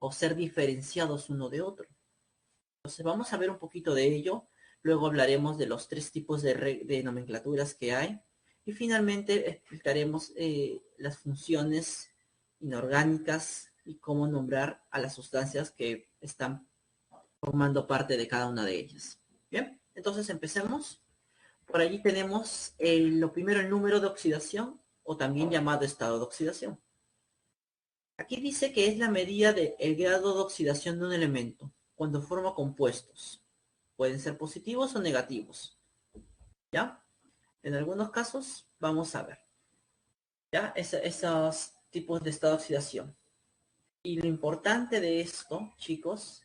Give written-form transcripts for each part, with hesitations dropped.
o ser diferenciados uno de otro. Entonces vamos a ver un poquito de ello, luego hablaremos de los 3 tipos de nomenclaturas que hay y finalmente explicaremos las funciones inorgánicas y cómo nombrar a las sustancias que están formando parte de cada una de ellas. Bien, entonces empecemos. Por allí tenemos lo primero, el número de oxidación o también llamado estado de oxidación. Aquí dice que es la medida del grado de oxidación de un elemento cuando forma compuestos. Pueden ser positivos o negativos. ¿Ya? En algunos casos vamos a ver. ¿Ya? Esos tipos de estado de oxidación. Y lo importante de esto, chicos,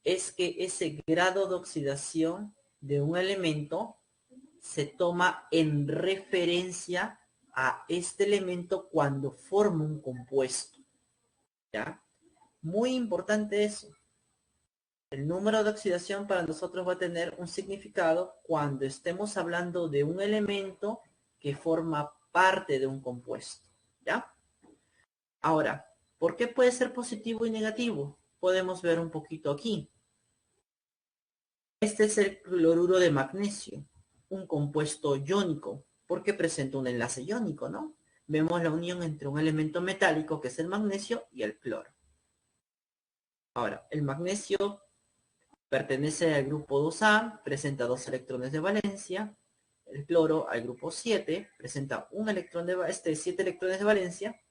es que ese grado de oxidación de un elemento se toma en referencia a este elemento cuando forma un compuesto. ¿Ya? Muy importante eso. El número de oxidación para nosotros va a tener un significado cuando estemos hablando de un elemento que forma parte de un compuesto. ¿Ya? Ahora, ¿por qué puede ser positivo y negativo? Podemos ver un poquito aquí. Este es el cloruro de magnesio, un compuesto iónico, porque presenta un enlace iónico, ¿no? Vemos la unión entre un elemento metálico, que es el magnesio, y el cloro. Ahora, el magnesio pertenece al grupo 2A, presenta 2 electrones de valencia. El cloro al grupo 7, presenta 7 electrones de valencia.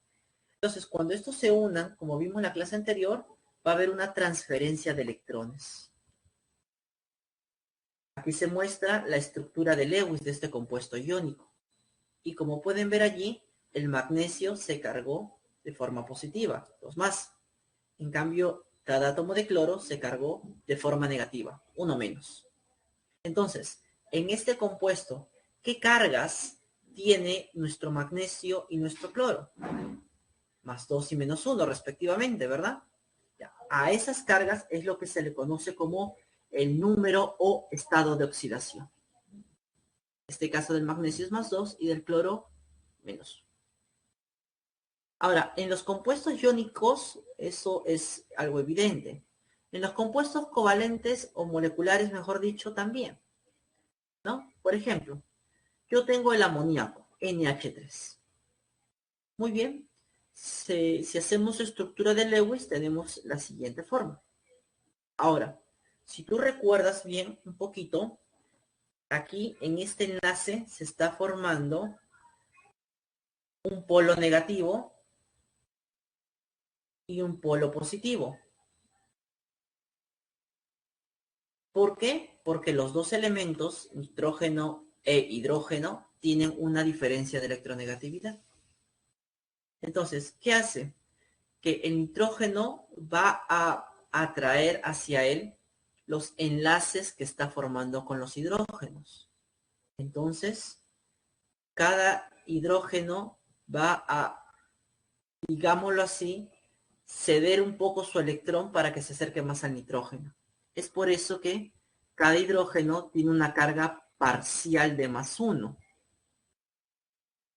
Entonces, cuando estos se unan, como vimos en la clase anterior, va a haber una transferencia de electrones. Aquí se muestra la estructura de Lewis de este compuesto iónico. Y como pueden ver allí, el magnesio se cargó de forma positiva, 2 más. En cambio, cada átomo de cloro se cargó de forma negativa, 1 menos. Entonces, en este compuesto, ¿qué cargas tiene nuestro magnesio y nuestro cloro? Más 2 y menos 1 respectivamente, ¿verdad? Ya. A esas cargas es lo que se le conoce como el número o estado de oxidación. En este caso del magnesio es más 2 y del cloro menos. Ahora, en los compuestos iónicos eso es algo evidente. En los compuestos covalentes o moleculares, mejor dicho, también, ¿no? Por ejemplo, yo tengo el amoníaco, NH3. Muy bien. Si hacemos estructura de Lewis, tenemos la siguiente forma. Ahora, si tú recuerdas bien un poquito, aquí en este enlace se está formando un polo negativo y un polo positivo. ¿Por qué? Porque los dos elementos, nitrógeno e hidrógeno, tienen una diferencia de electronegatividad. Entonces, ¿qué hace? Que el nitrógeno va a atraer hacia él los enlaces que está formando con los hidrógenos. Entonces, cada hidrógeno va a, digámoslo así, ceder un poco su electrón para que se acerque más al nitrógeno. Es por eso que cada hidrógeno tiene una carga parcial de +1.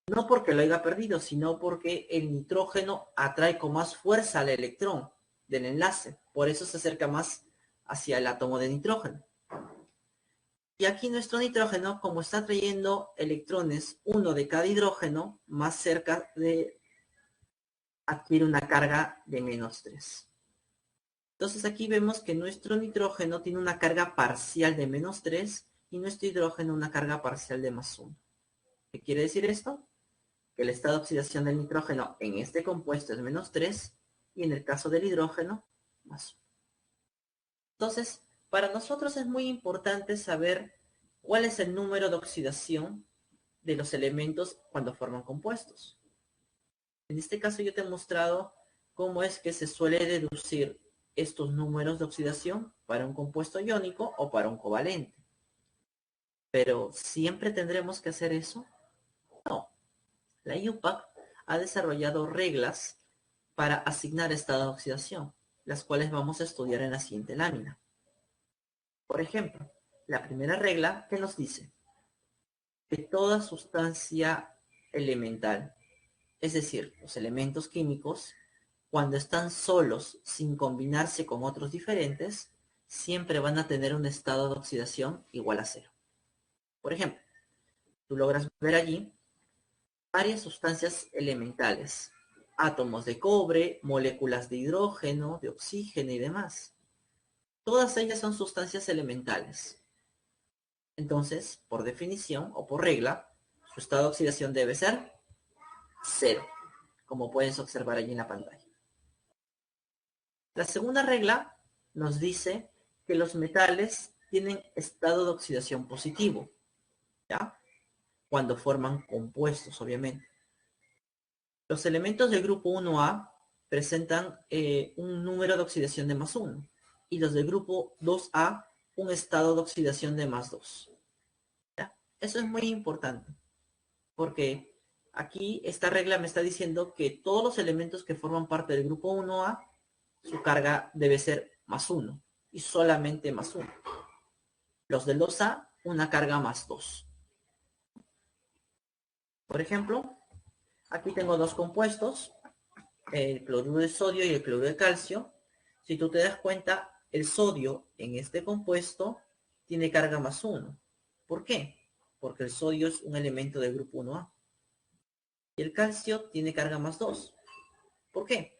No porque lo haya perdido, sino porque el nitrógeno atrae con más fuerza al electrón del enlace. Por eso se acerca más hacia el átomo de nitrógeno. Y aquí nuestro nitrógeno, como está trayendo electrones, uno de cada hidrógeno, más cerca de adquiere una carga de -3. Entonces aquí vemos que nuestro nitrógeno tiene una carga parcial de -3 y nuestro hidrógeno una carga parcial de +1. ¿Qué quiere decir esto? Que el estado de oxidación del nitrógeno en este compuesto es -3 y en el caso del hidrógeno, +1. Entonces, para nosotros es muy importante saber cuál es el número de oxidación de los elementos cuando forman compuestos. En este caso yo te he mostrado cómo es que se suele deducir estos números de oxidación para un compuesto iónico o para un covalente. Pero ¿siempre tendremos que hacer eso? No. La IUPAC ha desarrollado reglas para asignar estado de oxidación, las cuales vamos a estudiar en la siguiente lámina. Por ejemplo, la primera regla que nos dice que toda sustancia elemental, es decir, los elementos químicos, cuando están solos sin combinarse con otros diferentes, siempre van a tener un estado de oxidación igual a cero. Por ejemplo, tú logras ver allí varias sustancias elementales, átomos de cobre, moléculas de hidrógeno, de oxígeno y demás. Todas ellas son sustancias elementales. Entonces, por definición o por regla, su estado de oxidación debe ser cero, como puedes observar allí en la pantalla. La segunda regla nos dice que los metales tienen estado de oxidación positivo, ¿ya? Cuando forman compuestos, obviamente. Los elementos del grupo 1A presentan un número de oxidación de +1 y los del grupo 2A un estado de oxidación de +2. ¿Ya? Eso es muy importante porque aquí esta regla me está diciendo que todos los elementos que forman parte del grupo 1A, su carga debe ser +1 y solamente +1. Los del 2A, una carga +2. Por ejemplo, aquí tengo dos compuestos, el cloruro de sodio y el cloruro de calcio. Si tú te das cuenta, el sodio en este compuesto tiene carga +1. ¿Por qué? Porque el sodio es un elemento del grupo 1A. Y el calcio tiene carga +2. ¿Por qué?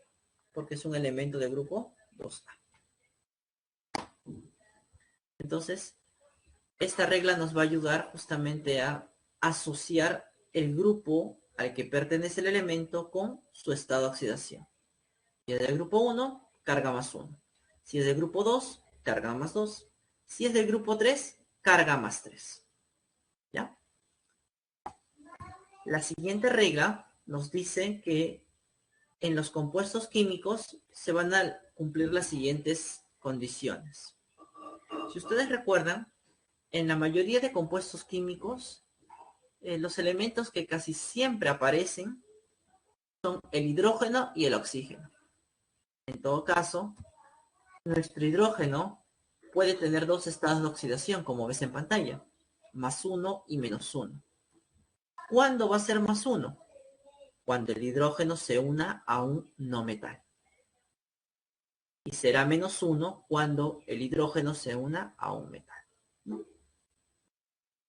Porque es un elemento del grupo 2A. Entonces, esta regla nos va a ayudar justamente a asociar el grupo al que pertenece el elemento con su estado de oxidación. Si es del grupo 1, carga +1. Si es del grupo 2, carga +2. Si es del grupo 3, carga +3. ¿Ya? La siguiente regla nos dice que en los compuestos químicos se van a cumplir las siguientes condiciones. Si ustedes recuerdan, en la mayoría de compuestos químicos, los elementos que casi siempre aparecen son el hidrógeno y el oxígeno. En todo caso, nuestro hidrógeno puede tener dos estados de oxidación, como ves en pantalla, +1 y -1. ¿Cuándo va a ser +1? Cuando el hidrógeno se una a un no metal. Y será -1 cuando el hidrógeno se una a un metal.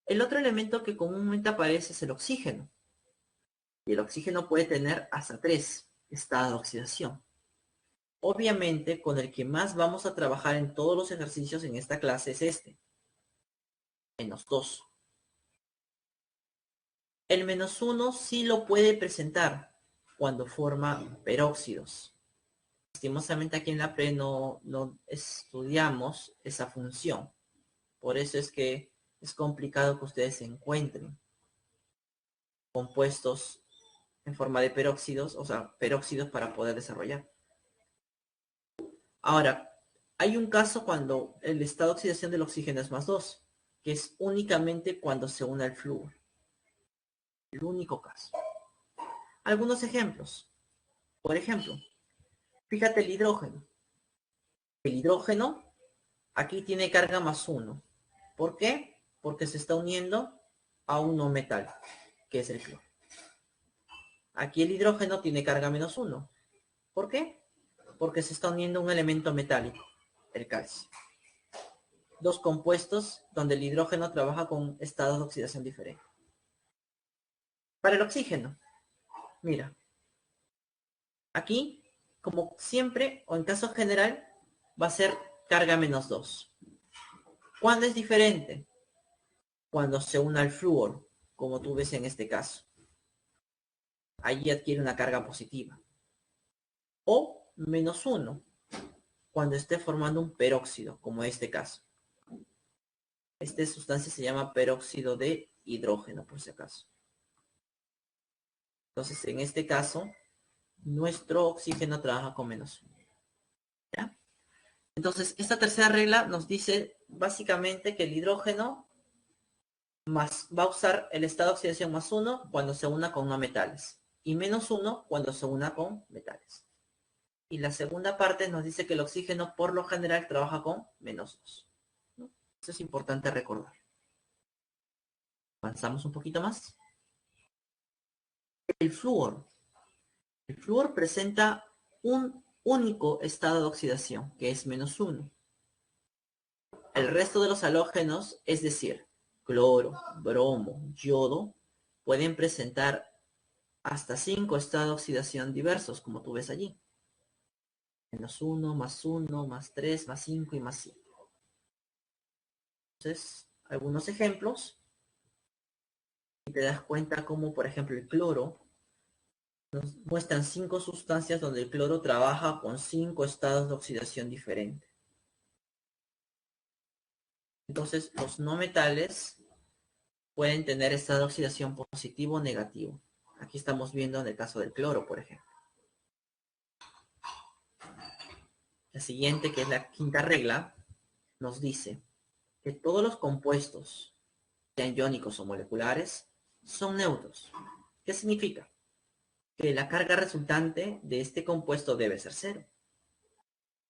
El otro elemento que comúnmente aparece es el oxígeno. Y el oxígeno puede tener hasta 3 estados de oxidación. Obviamente, con el que más vamos a trabajar en todos los ejercicios en esta clase es este, -2. El -1 sí lo puede presentar cuando forma peróxidos. Lastimosamente aquí en la pre no estudiamos esa función. Por eso es que es complicado que ustedes encuentren compuestos en forma de peróxidos, o sea, peróxidos para poder desarrollar. Ahora, hay un caso cuando el estado de oxidación del oxígeno es +2, que es únicamente cuando se une al flúor. El único caso. Algunos ejemplos. Por ejemplo, fíjate el hidrógeno. El hidrógeno aquí tiene carga +1. ¿Por qué? Porque se está uniendo a un no metal, que es el flúor. Aquí el hidrógeno tiene carga -1. ¿Por qué? Porque se está uniendo a un elemento metálico, el calcio. Dos compuestos donde el hidrógeno trabaja con estados de oxidación diferentes. Para el oxígeno, mira, aquí, como siempre, o en caso general, va a ser carga -2. ¿Cuándo es diferente? Cuando se une al flúor, como tú ves en este caso. Allí adquiere una carga positiva. O -1, cuando esté formando un peróxido, como este caso. Esta sustancia se llama peróxido de hidrógeno, por si acaso. Entonces, en este caso, nuestro oxígeno trabaja con -1. ¿Ya? Entonces, esta tercera regla nos dice básicamente que el hidrógeno va a usar el estado de oxidación +1 cuando se una con no metales y -1 cuando se una con metales. Y la segunda parte nos dice que el oxígeno por lo general trabaja con -2. ¿No? Eso es importante recordar. Avanzamos un poquito más. El flúor. El flúor presenta un único estado de oxidación, que es -1. El resto de los halógenos, es decir, cloro, bromo, yodo, pueden presentar hasta 5 estados de oxidación diversos, como tú ves allí. -1, +1, +3, +5 y +7. Entonces, algunos ejemplos. Y te das cuenta como, por ejemplo, el cloro. Nos muestran 5 sustancias donde el cloro trabaja con 5 estados de oxidación diferentes. Entonces, los no metales pueden tener estado de oxidación positivo o negativo. Aquí estamos viendo en el caso del cloro, por ejemplo. La siguiente, que es la quinta regla, nos dice que todos los compuestos, sean iónicos o moleculares, son neutros. ¿Qué significa? Que la carga resultante de este compuesto debe ser cero.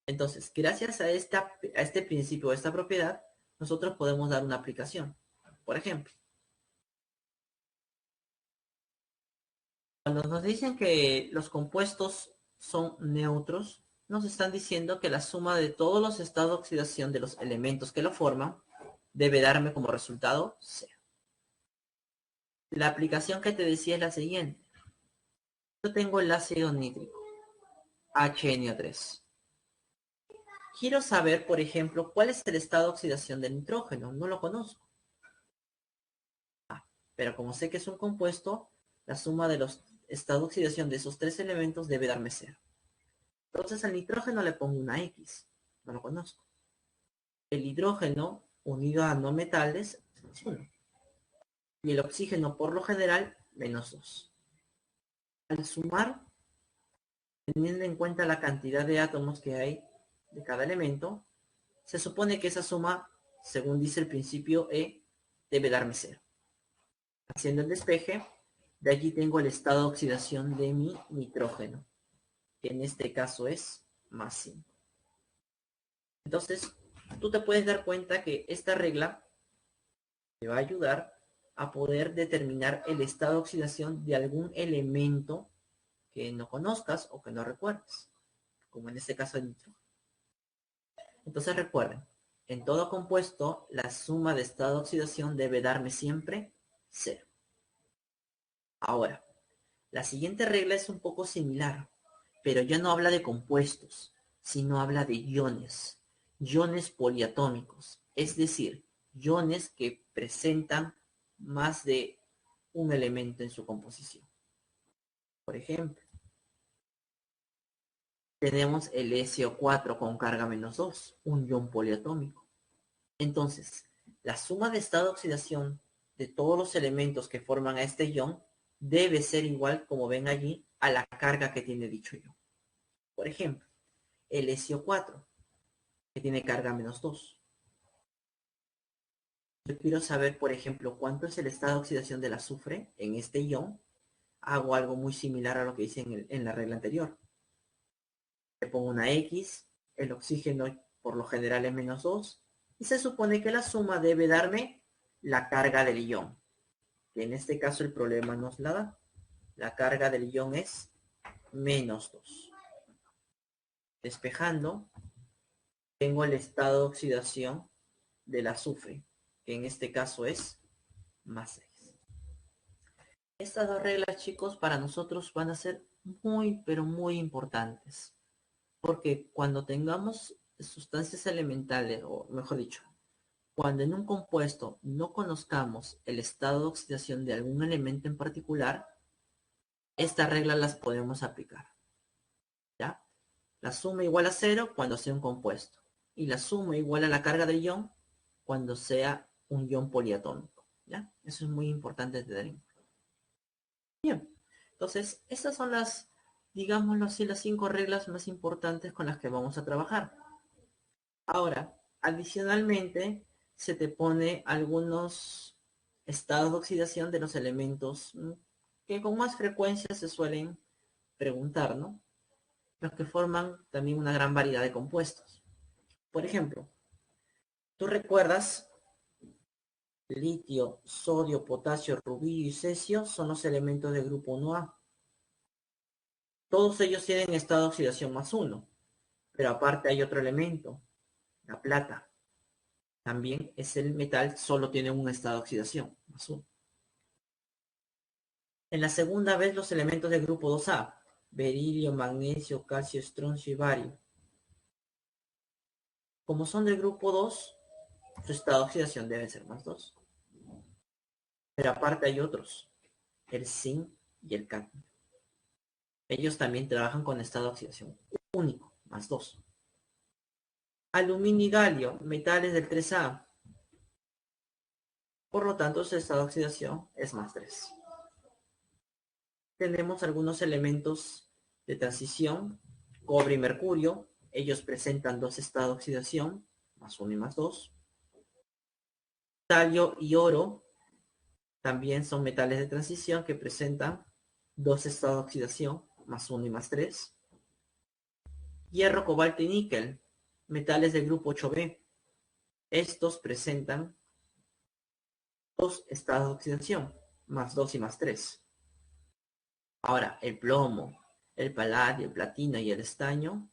Entonces, gracias a este principio, a esta propiedad, nosotros podemos dar una aplicación. Por ejemplo, cuando nos dicen que los compuestos son neutros, nos están diciendo que la suma de todos los estados de oxidación de los elementos que lo forman debe darme como resultado cero. La aplicación que te decía es la siguiente. Yo tengo el ácido nítrico, HNO3. Quiero saber, por ejemplo, cuál es el estado de oxidación del nitrógeno. No lo conozco. Pero como sé que es un compuesto, la suma de los estados de oxidación de esos 3 elementos debe darme 0. Entonces al nitrógeno le pongo una X. No lo conozco. El hidrógeno unido a no metales es 1. Y el oxígeno por lo general -2. Al sumar, teniendo en cuenta la cantidad de átomos que hay de cada elemento, se supone que esa suma, según dice el principio E, debe darme 0. Haciendo el despeje, de allí tengo el estado de oxidación de mi nitrógeno, que en este caso es +5. Entonces, tú te puedes dar cuenta que esta regla te va a ayudar a poder determinar el estado de oxidación de algún elemento que no conozcas o que no recuerdes, como en este caso el nitrógeno. Entonces recuerden, en todo compuesto, la suma de estado de oxidación debe darme siempre 0. Ahora, la siguiente regla es un poco similar, pero ya no habla de compuestos, sino habla de iones, iones poliatómicos, es decir, iones que presentan más de un elemento en su composición. Por ejemplo, tenemos el SO4 con carga -2, un ion poliatómico. Entonces, la suma de estado de oxidación de todos los elementos que forman a este ion debe ser igual, como ven allí, a la carga que tiene dicho ion. Por ejemplo, el SO4, que tiene carga -2. Yo quiero saber, por ejemplo, cuánto es el estado de oxidación del azufre en este ion. Hago algo muy similar a lo que hice en la regla anterior. Le pongo una X, el oxígeno por lo general es -2, y se supone que la suma debe darme la carga del ion, que en este caso el problema nos la da. La carga del ion es -2. Despejando, tengo el estado de oxidación del azufre, que en este caso es +6. Estas dos reglas, chicos, para nosotros van a ser muy, pero muy importantes. Porque cuando tengamos sustancias elementales, o mejor dicho, cuando en un compuesto no conozcamos el estado de oxidación de algún elemento en particular, estas reglas las podemos aplicar. ¿Ya? La suma igual a 0 cuando sea un compuesto. Y la suma igual a la carga del ion cuando sea un ion poliatómico. ¿Ya? Eso es muy importante tener en cuenta. Bien. Entonces, estas son las, digámoslo así, las 5 reglas más importantes con las que vamos a trabajar. Ahora, adicionalmente, se te pone algunos estados de oxidación de los elementos que con más frecuencia se suelen preguntar, ¿no? Los que forman también una gran variedad de compuestos. Por ejemplo, tú recuerdas litio, sodio, potasio, rubio y cesio son los elementos del grupo 1A. Todos ellos tienen estado de oxidación +1, pero aparte hay otro elemento, la plata. También es el metal, solo tiene un estado de oxidación, +1. En la segunda vez los elementos del grupo 2A, berilio, magnesio, calcio, estroncio y bario. Como son del grupo 2, su estado de oxidación debe ser +2. Pero aparte hay otros, el zinc y el cadmio. Ellos también trabajan con estado de oxidación único, +2. Aluminio y galio, metales del 3A. Por lo tanto, su estado de oxidación es +3. Tenemos algunos elementos de transición, cobre y mercurio. Ellos presentan dos estados de oxidación, +1 y +2. Talio y oro también son metales de transición que presentan dos estados de oxidación, +1 y +3. Hierro, cobalto y níquel, metales del grupo 8B. Estos presentan dos estados de oxidación, +2 y +3. Ahora, el plomo, el paladio, el platino y el estaño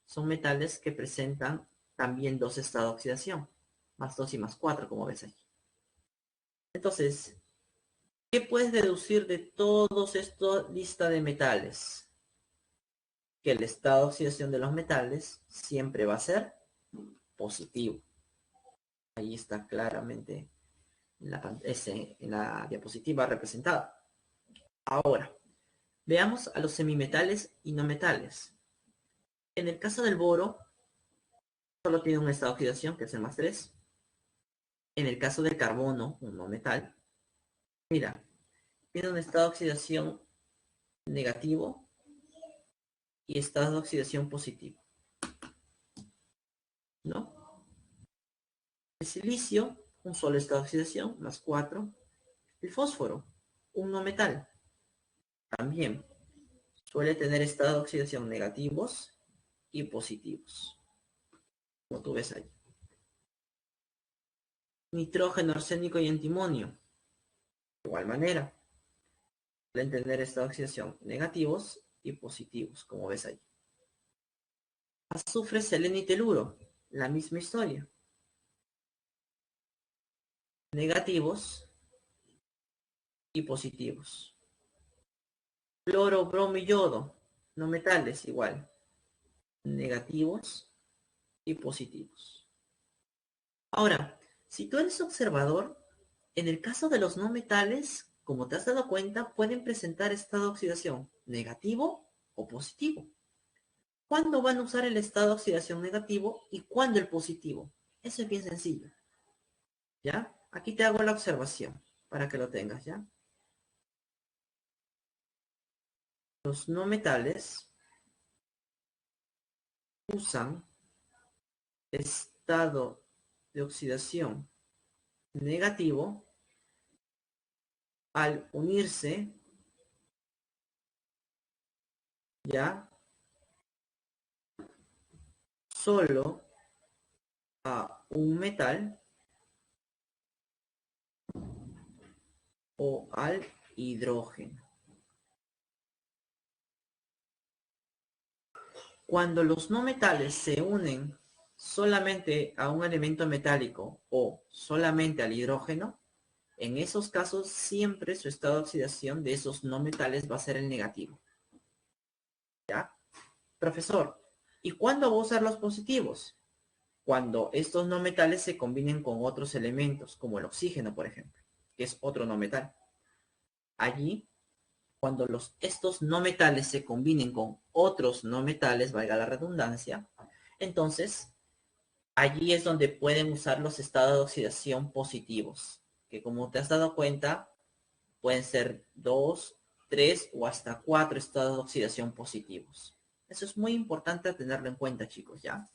son metales que presentan también dos estados de oxidación, +2 y +4, como ves aquí. Entonces, ¿qué puedes deducir de todos esta lista de metales? Que el estado de oxidación de los metales siempre va a ser positivo. Ahí está claramente en la diapositiva representada. Ahora, veamos a los semimetales y no metales. En el caso del boro, solo tiene un estado de oxidación, que es el +3. En el caso del carbono, un no metal, mira, tiene un estado de oxidación negativo y estado de oxidación positivo, ¿no? El silicio, un solo estado de oxidación, +4. El fósforo, un no metal, también suele tener estados de oxidación negativos y positivos, como tú ves ahí. Nitrógeno, arsénico y antimonio, de igual manera, suelen tener estados de oxidación negativos y positivos, como ves ahí. Azufre, selenio y teluro, la misma historia. Negativos y positivos. Cloro, bromo y yodo, no metales igual. Negativos y positivos. Ahora, si tú eres observador, en el caso de los no metales, como te has dado cuenta, pueden presentar estado de oxidación negativo o positivo. ¿Cuándo van a usar el estado de oxidación negativo y cuándo el positivo? Eso es bien sencillo. ¿Ya? Aquí te hago la observación para que lo tengas, ¿ya? Los no metales usan estado de oxidación negativo al unirse, ¿ya? Solo a un metal o al hidrógeno. Cuando los no metales se unen solamente a un elemento metálico o solamente al hidrógeno, en esos casos siempre su estado de oxidación de esos no metales va a ser el negativo. ¿Ya? Profesor, ¿y cuándo va a usar los positivos? Cuando estos no metales se combinen con otros elementos, como el oxígeno, por ejemplo, que es otro no metal. Allí, cuando estos no metales se combinen con otros no metales, valga la redundancia, entonces allí es donde pueden usar los estados de oxidación positivos, que como te has dado cuenta, pueden ser 2, 3 o hasta 4 estados de oxidación positivos. Eso es muy importante tenerlo en cuenta, chicos, ¿ya?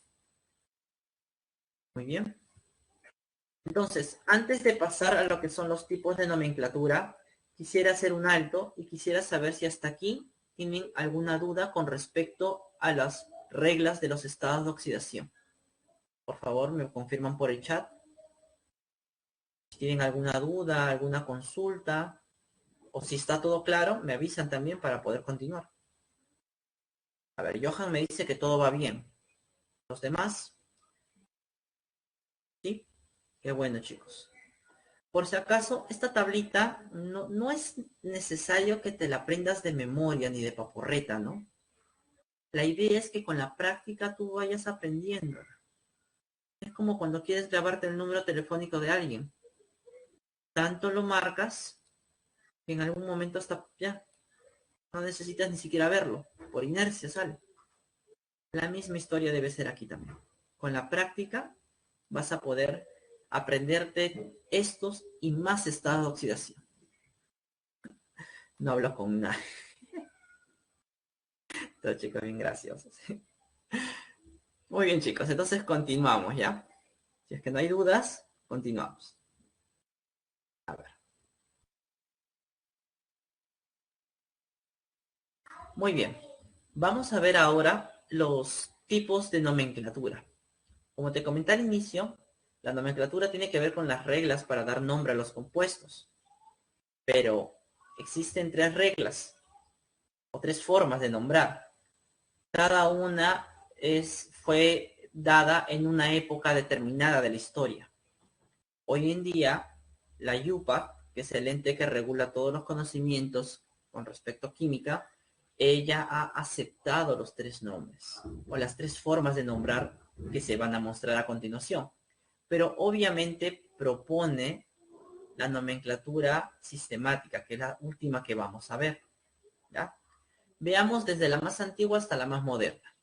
Muy bien. Entonces, antes de pasar a lo que son los tipos de nomenclatura, quisiera hacer un alto y quisiera saber si hasta aquí tienen alguna duda con respecto a las reglas de los estados de oxidación. Por favor, me confirman por el chat. Si tienen alguna duda, alguna consulta, o si está todo claro, me avisan también para poder continuar. A ver, Johan me dice que todo va bien. ¿Los demás? ¿Sí? Qué bueno, chicos. Por si acaso, esta tablita no es necesario que te la aprendas de memoria ni de paporreta, ¿no? La idea es que con la práctica tú vayas aprendiendo. Es como cuando quieres grabarte el número telefónico de alguien. Tanto lo marcas que en algún momento hasta ya no necesitas ni siquiera verlo. Por inercia sale. La misma historia debe ser aquí también. Con la práctica vas a poder aprenderte estos y más estados de oxidación. No hablo con nadie. Estos chicos bien graciosos. Muy bien, chicos. Entonces continuamos, ¿ya? Si es que no hay dudas, continuamos. A ver. Muy bien. Vamos a ver ahora los tipos de nomenclatura. Como te comenté al inicio, la nomenclatura tiene que ver con las reglas para dar nombre a los compuestos. Pero existen tres reglas o tres formas de nombrar. Cada una fue dada en una época determinada de la historia. Hoy en día, la IUPAC, que es el ente que regula todos los conocimientos con respecto a química, ella ha aceptado los tres nombres o las tres formas de nombrar que se van a mostrar a continuación. Pero obviamente propone la nomenclatura sistemática, que es la última que vamos a ver. ¿Ya? Veamos desde la más antigua hasta la más moderna.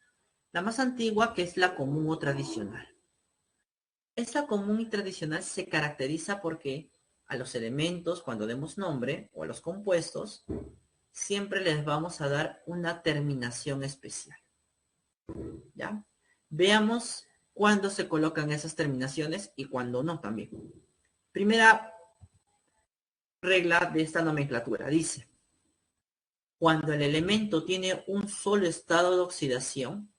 La más antigua, que es la común o tradicional. Esta común y tradicional se caracteriza porque a los elementos, cuando demos nombre, o a los compuestos, siempre les vamos a dar una terminación especial. ¿Ya? Veamos cuándo se colocan esas terminaciones y cuándo no también. Primera regla de esta nomenclatura dice: cuando el elemento tiene un solo estado de oxidación,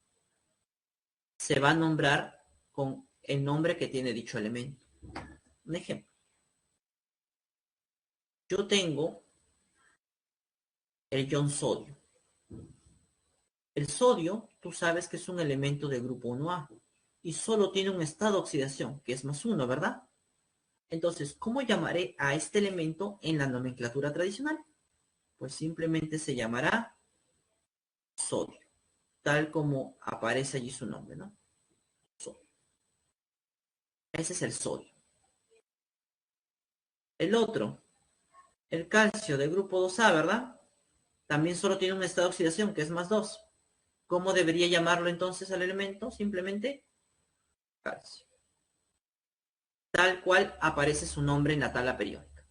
se va a nombrar con el nombre que tiene dicho elemento. Un ejemplo. Yo tengo el ion sodio. El sodio, tú sabes que es un elemento del grupo 1A y solo tiene un estado de oxidación, que es +1, ¿verdad? Entonces, ¿cómo llamaré a este elemento en la nomenclatura tradicional? Pues simplemente se llamará sodio, tal como aparece allí su nombre, ¿no? Sodio. Ese es el sodio. El otro, el calcio del grupo 2A, ¿verdad? También solo tiene un estado de oxidación, que es +2. ¿Cómo debería llamarlo entonces al elemento? Simplemente calcio. Tal cual aparece su nombre en la tabla periódica.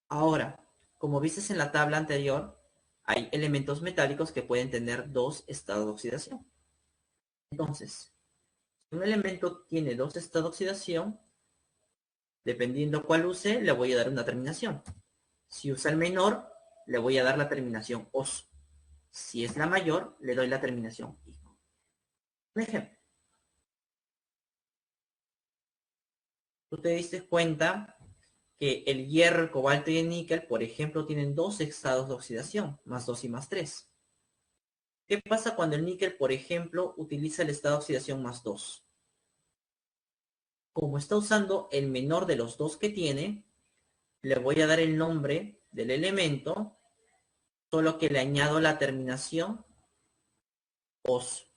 Ahora, como viste en la tabla anterior, hay elementos metálicos que pueden tener dos estados de oxidación. Entonces, si un elemento tiene dos estados de oxidación, dependiendo cuál use, le voy a dar una terminación. Si usa el menor, le voy a dar la terminación os. Si es la mayor, le doy la terminación i. Un ejemplo. Tú te diste cuenta que el hierro, el cobalto y el níquel, por ejemplo, tienen dos estados de oxidación, +2 y +3. ¿Qué pasa cuando el níquel, por ejemplo, utiliza el estado de oxidación +2? Como está usando el menor de los dos que tiene, le voy a dar el nombre del elemento, solo que le añado la terminación os.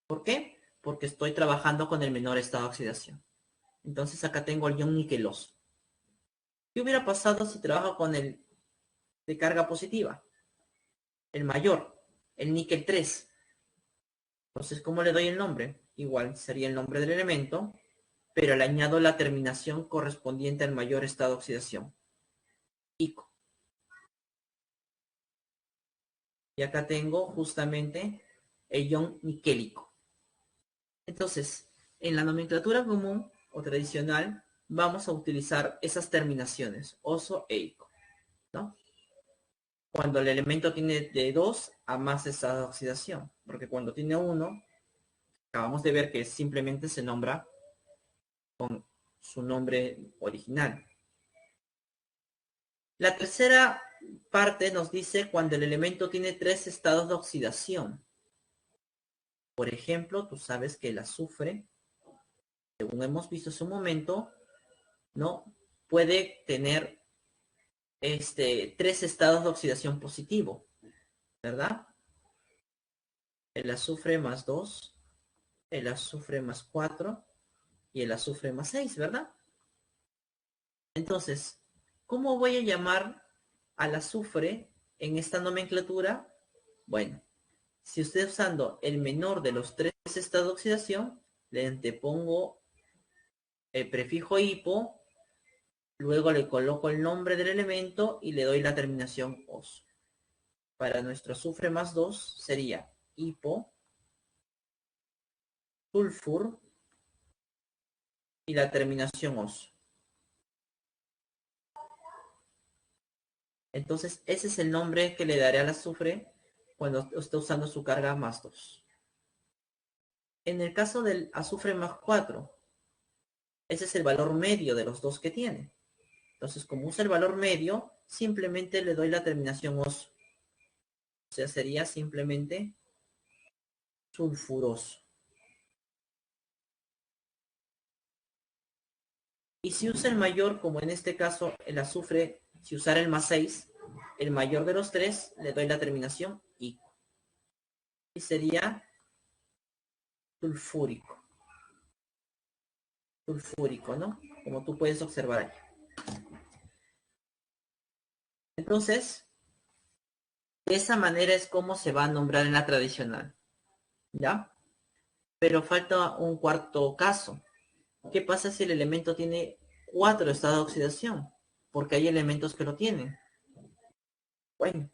¿Por qué? Porque estoy trabajando con el menor estado de oxidación. Entonces acá tengo el ion niqueloso. ¿Qué hubiera pasado si trabajo con el de carga positiva? El mayor, el níquel 3. Entonces, ¿cómo le doy el nombre? Igual sería el nombre del elemento, pero le añado la terminación correspondiente al mayor estado de oxidación. ICO. Y acá tengo justamente el ion niquélico. Entonces, en la nomenclatura común o tradicional, vamos a utilizar esas terminaciones, oso e ico, ¿no? Cuando el elemento tiene de 2 a más estados de oxidación, porque cuando tiene 1, acabamos de ver que simplemente se nombra su nombre original. La tercera parte nos dice cuando el elemento tiene 3 estados de oxidación. Por ejemplo, tú sabes que el azufre, según hemos visto hace un momento, ¿no? Puede tener 3 estados de oxidación positivo, ¿verdad? El azufre más 2, el azufre más 4 y el azufre más 6, ¿verdad? Entonces, ¿cómo voy a llamar al azufre en esta nomenclatura? Bueno, si estoy usando el menor de los 3 estados de oxidación, le antepongo el prefijo hipo, luego le coloco el nombre del elemento y le doy la terminación os. Para nuestro azufre más 2 sería hipo, sulfur y la terminación os. Entonces, ese es el nombre que le daré al azufre cuando esté usando su carga más 2. En el caso del azufre más 4, ese es el valor medio de los dos que tiene. Entonces, como usa el valor medio, simplemente le doy la terminación os. O sea, sería simplemente sulfuroso. Y si usa el mayor, como en este caso el azufre, si usara el más 6, el mayor de los 3, le doy la terminación I. Y sería sulfúrico. Sulfúrico, ¿no? Como tú puedes observar aquí. Entonces, de esa manera es como se va a nombrar en la tradicional. ¿Ya? Pero falta un cuarto caso. ¿Qué pasa si el elemento tiene 4 estados de oxidación? Porque hay elementos que lo tienen. Bueno,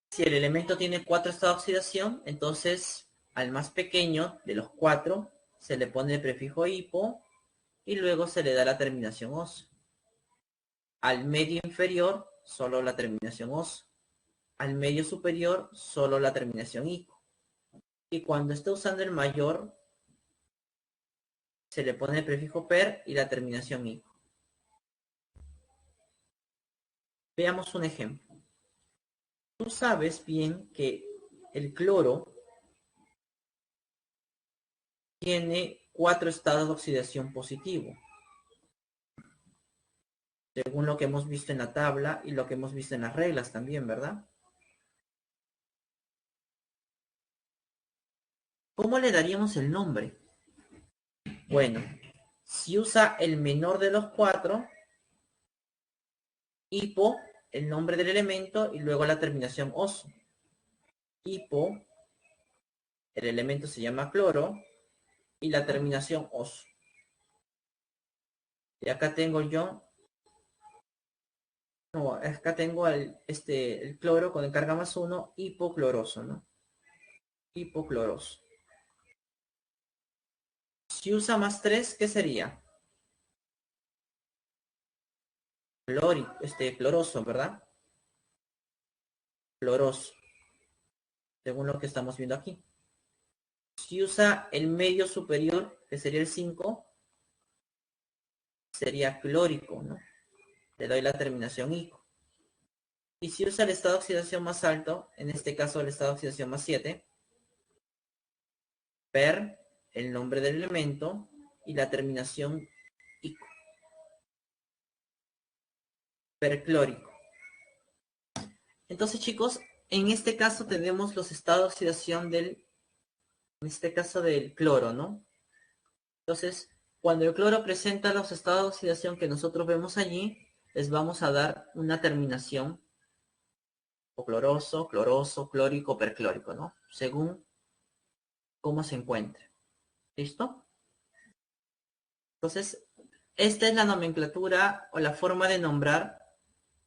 si el elemento tiene 4 estados de oxidación, entonces al más pequeño de los 4 se le pone el prefijo hipo y luego se le da la terminación os. Al medio inferior, solo la terminación os. Al medio superior, solo la terminación ico. Y cuando esté usando el mayor, se le pone el prefijo per y la terminación ico. Veamos un ejemplo. Tú sabes bien que el cloro tiene 4 estados de oxidación positivo, según lo que hemos visto en la tabla y lo que hemos visto en las reglas también, ¿verdad? ¿Cómo le daríamos el nombre? Bueno, si usa el menor de los 4, hipo, el nombre del elemento y luego la terminación oso. Hipo, el elemento se llama cloro y la terminación oso. Y acá tengo yo, no, acá tengo el cloro con el carga más 1, hipocloroso, ¿no? Hipocloroso. Si usa más 3, ¿qué sería? Cloroso, ¿verdad? Cloroso, según lo que estamos viendo aquí. Si usa el medio superior, que sería el 5, sería clórico, ¿no? Le doy la terminación ico. Y si usa el estado de oxidación más alto, en este caso el estado de oxidación más 7, per, el nombre del elemento, y la terminación ico. Perclórico. Entonces, chicos, en este caso tenemos los estados de oxidación en este caso del cloro, ¿no? Entonces, cuando el cloro presenta los estados de oxidación que nosotros vemos allí, les vamos a dar una terminación o cloroso, cloroso, clórico, perclórico, ¿no? Según cómo se encuentre. ¿Listo? Entonces, esta es la nomenclatura o la forma de nombrar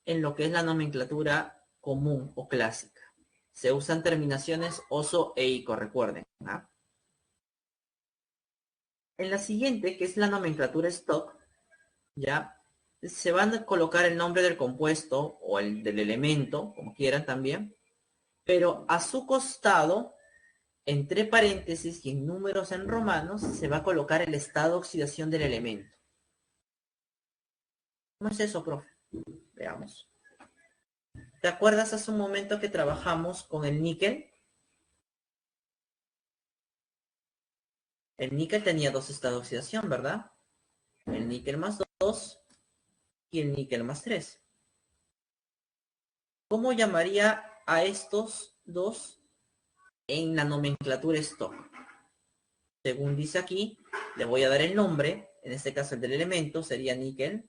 en lo que es la nomenclatura común o clásica. Se usan terminaciones oso e ico, recuerden. ¿Ah? En la siguiente, que es la nomenclatura stock, ya se van a colocar el nombre del compuesto o el del elemento, como quieran también, pero a su costado, entre paréntesis y en números en romanos, se va a colocar el estado de oxidación del elemento. ¿Cómo es eso, profe? Veamos. ¿Te acuerdas hace un momento que trabajamos con el níquel? El níquel tenía dos estados de oxidación, ¿verdad? El níquel más 2 y el níquel más 3. ¿Cómo llamaría a estos dos en la nomenclatura stock? Según dice aquí, le voy a dar el nombre, en este caso el del elemento sería níquel,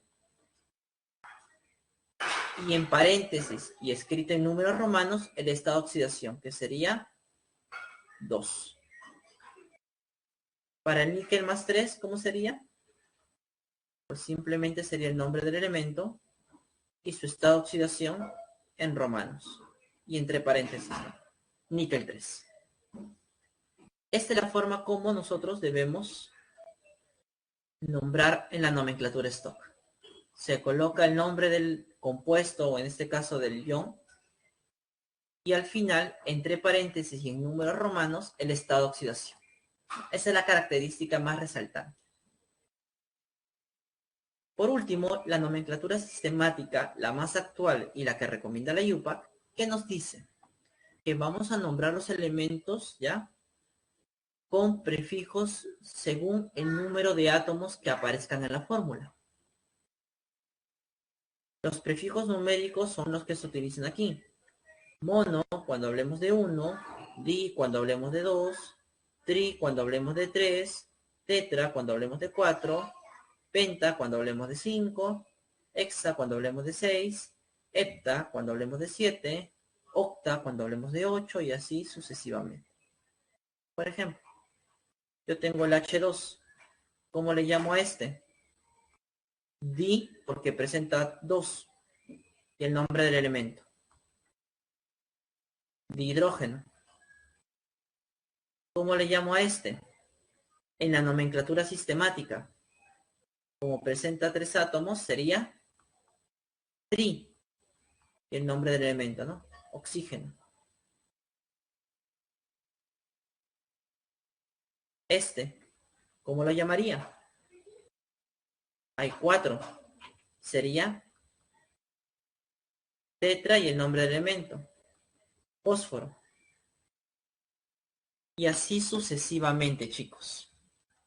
y en paréntesis y escrito en números romanos el estado de oxidación, que sería 2. Para el níquel más 3, ¿cómo sería? Pues simplemente sería el nombre del elemento y su estado de oxidación en romanos. Y entre paréntesis, níquel 3. Esta es la forma como nosotros debemos nombrar en la nomenclatura stock. Se coloca el nombre del compuesto, o en este caso del ion, y al final, entre paréntesis y en números romanos, el estado de oxidación. Esa es la característica más resaltante. Por último, la nomenclatura sistemática, la más actual y la que recomienda la IUPAC, que nos dice que vamos a nombrar los elementos, ¿ya?, con prefijos según el número de átomos que aparezcan en la fórmula. Los prefijos numéricos son los que se utilizan aquí. Mono cuando hablemos de 1, di cuando hablemos de 2, tri cuando hablemos de 3, tetra cuando hablemos de 4, penta cuando hablemos de 5, hexa cuando hablemos de 6, hepta cuando hablemos de 7, octa cuando hablemos de 8 y así sucesivamente. Por ejemplo, yo tengo el H2. ¿Cómo le llamo a este? Di, porque presenta 2 y el nombre del elemento. Dihidrógeno. ¿Cómo le llamo a este? En la nomenclatura sistemática, como presenta 3 átomos, sería tri, el nombre del elemento, ¿no? Oxígeno. Este, ¿cómo lo llamaría? Hay 4. Sería tetra y el nombre del elemento. Fósforo. Y así sucesivamente, chicos.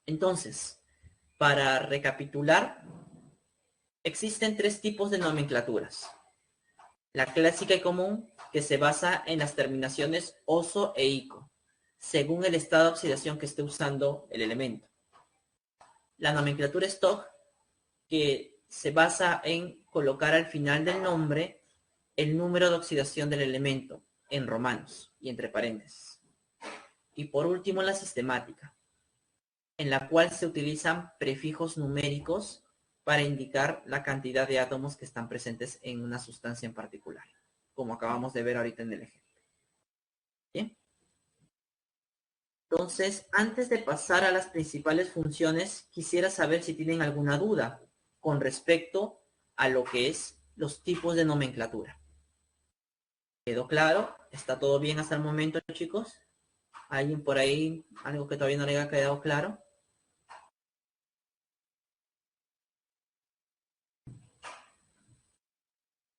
Entonces, para recapitular, existen 3 tipos de nomenclaturas. La clásica y común, que se basa en las terminaciones oso e ico, según el estado de oxidación que esté usando el elemento. La nomenclatura stock, que se basa en colocar al final del nombre el número de oxidación del elemento en romanos y entre paréntesis. Y por último, la sistemática, en la cual se utilizan prefijos numéricos para indicar la cantidad de átomos que están presentes en una sustancia en particular, como acabamos de ver ahorita en el ejemplo. ¿Bien? Entonces, antes de pasar a las principales funciones, quisiera saber si tienen alguna duda con respecto a lo que es los tipos de nomenclatura. ¿Quedó claro? ¿Está todo bien hasta el momento, chicos? ¿Alguien por ahí, algo que todavía no le haya quedado claro?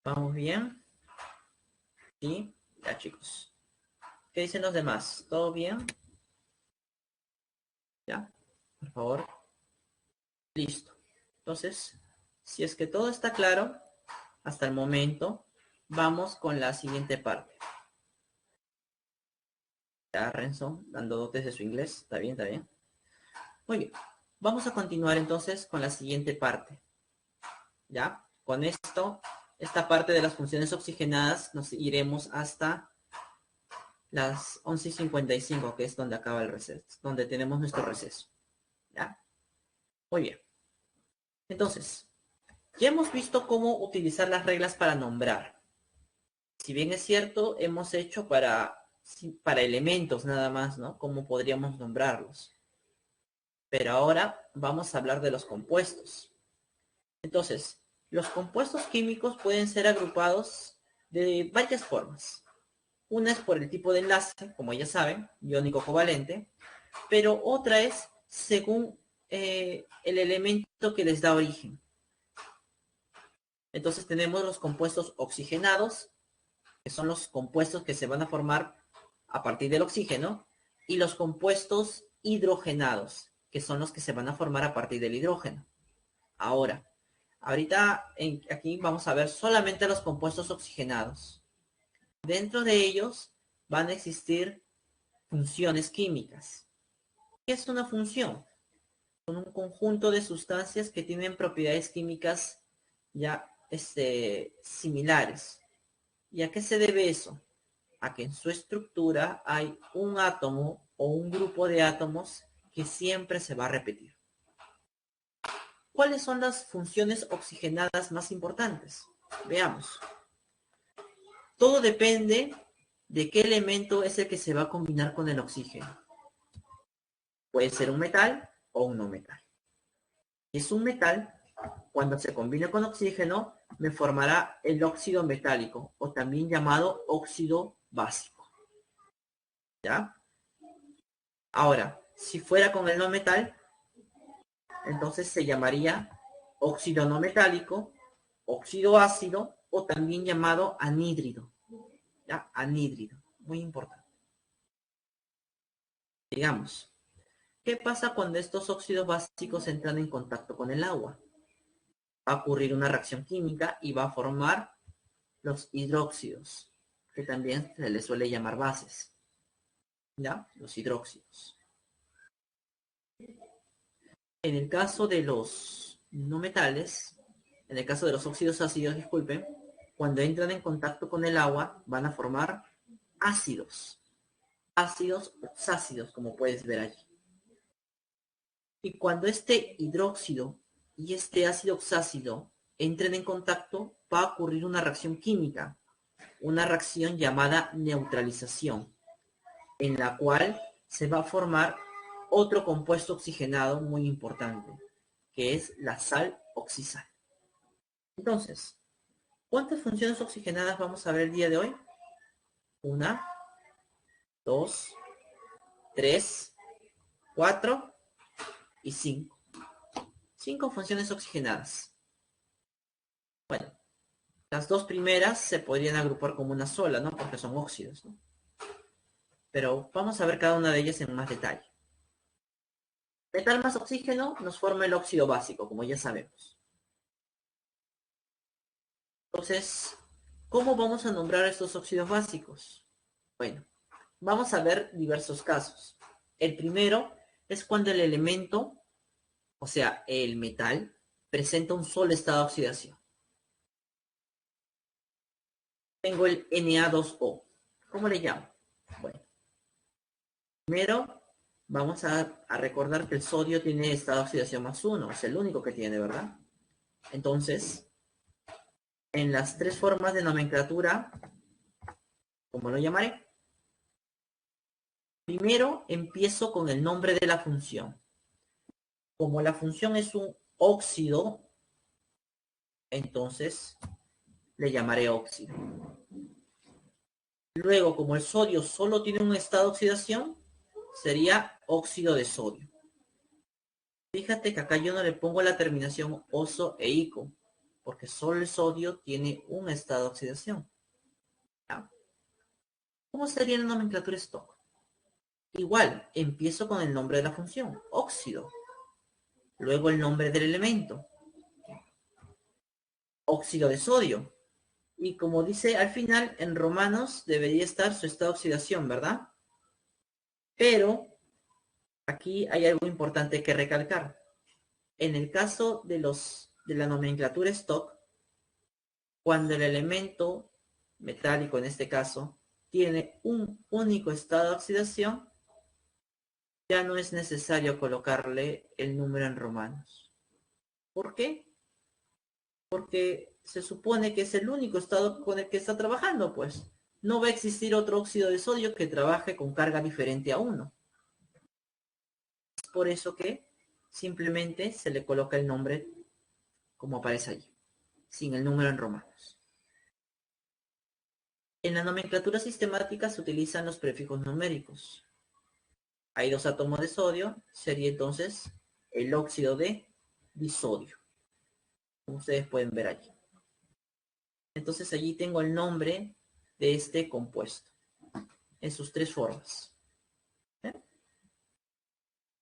¿Vamos bien? Sí, ya, chicos. ¿Qué dicen los demás? ¿Todo bien? ¿Ya? Por favor. Listo. Entonces, si es que todo está claro hasta el momento, vamos con la siguiente parte. Ya, Renzo, dando dotes de su inglés. Está bien, está bien. Muy bien. Vamos a continuar entonces con la siguiente parte. ¿Ya? Con esto, esta parte de las funciones oxigenadas, nos iremos hasta las 11:55, que es donde acaba el receso, donde tenemos nuestro receso. ¿Ya? Muy bien. Entonces, ya hemos visto cómo utilizar las reglas para nombrar. Si bien es cierto, hemos hecho para elementos nada más, ¿no? Cómo podríamos nombrarlos. Pero ahora vamos a hablar de los compuestos. Entonces, los compuestos químicos pueden ser agrupados de varias formas. Una es por el tipo de enlace, como ya saben, iónico covalente, pero otra es según el elemento que les da origen. Entonces tenemos los compuestos oxigenados que son los compuestos que se van a formar a partir del oxígeno, y los compuestos hidrogenados, que son los que se van a formar a partir del hidrógeno. Ahora, aquí vamos a ver solamente los compuestos oxigenados. Dentro de ellos van a existir funciones químicas. ¿Qué es una función? Son un conjunto de sustancias que tienen propiedades químicas ya similares. ¿Y a qué se debe eso? A que en su estructura hay un átomo o un grupo de átomos que siempre se va a repetir. ¿Cuáles son las funciones oxigenadas más importantes? Veamos. Todo depende de qué elemento es el que se va a combinar con el oxígeno. Puede ser un metal o un no metal. Si es un metal, cuando se combine con oxígeno, me formará el óxido metálico, o también llamado óxido básico. ¿Ya? Ahora, si fuera con el no metal, entonces se llamaría óxido no metálico, óxido ácido, o también llamado anhídrido. ¿Ya? Anhídrido, muy importante. Digamos, ¿qué pasa cuando estos óxidos básicos entran en contacto con el agua? Va a ocurrir una reacción química y va a formar los hidróxidos, que también se les suele llamar bases. ¿Ya? Los hidróxidos. En el caso de los no metales, en el caso de los óxidos ácidos, disculpen, cuando entran en contacto con el agua, van a formar ácidos. Ácidos oxácidos, como puedes ver allí. Y cuando este hidróxido y este ácido oxácido entren en contacto, va a ocurrir una reacción química, una reacción llamada neutralización, en la cual se va a formar otro compuesto oxigenado muy importante, que es la sal oxisal. Entonces, ¿cuántas funciones oxigenadas vamos a ver el día de hoy? 1, 2, 3, 4 y 5. 5 funciones oxigenadas. Bueno, las dos primeras se podrían agrupar como una sola, ¿no? Porque son óxidos, ¿no? Pero vamos a ver cada una de ellas en más detalle. Metal más oxígeno nos forma el óxido básico, como ya sabemos. Entonces, ¿cómo vamos a nombrar estos óxidos básicos? Bueno, vamos a ver diversos casos. El primero es cuando el elemento, o sea, el metal, presenta un solo estado de oxidación. Tengo el Na2O. ¿Cómo le llamo? Bueno, primero vamos a recordar que el sodio tiene estado de oxidación +1, es el único que tiene, ¿verdad? Entonces, en las tres formas de nomenclatura, ¿cómo lo llamaré? Primero empiezo con el nombre de la función. Como la función es un óxido, entonces le llamaré óxido. Luego, como el sodio solo tiene un estado de oxidación, sería óxido de sodio. Fíjate que acá yo no le pongo la terminación oso e ico, porque solo el sodio tiene un estado de oxidación. ¿Ya? ¿Cómo sería la nomenclatura stock? Igual, empiezo con el nombre de la función, óxido. Luego el nombre del elemento, óxido de sodio. Y como dice al final, en romanos debería estar su estado de oxidación, ¿verdad? Pero aquí hay algo importante que recalcar. En el caso de la nomenclatura stock, cuando el elemento metálico, en este caso, tiene un único estado de oxidación, ya no es necesario colocarle el número en romanos. ¿Por qué? Porque se supone que es el único estado con el que está trabajando, pues. No va a existir otro óxido de sodio que trabaje con carga diferente a 1. Es por eso que simplemente se le coloca el nombre como aparece allí, sin el número en romanos. En la nomenclatura sistemática se utilizan los prefijos numéricos. Hay 2 átomos de sodio, sería entonces el óxido de disodio, como ustedes pueden ver allí. Entonces allí tengo el nombre de este compuesto en sus tres formas. ¿Eh?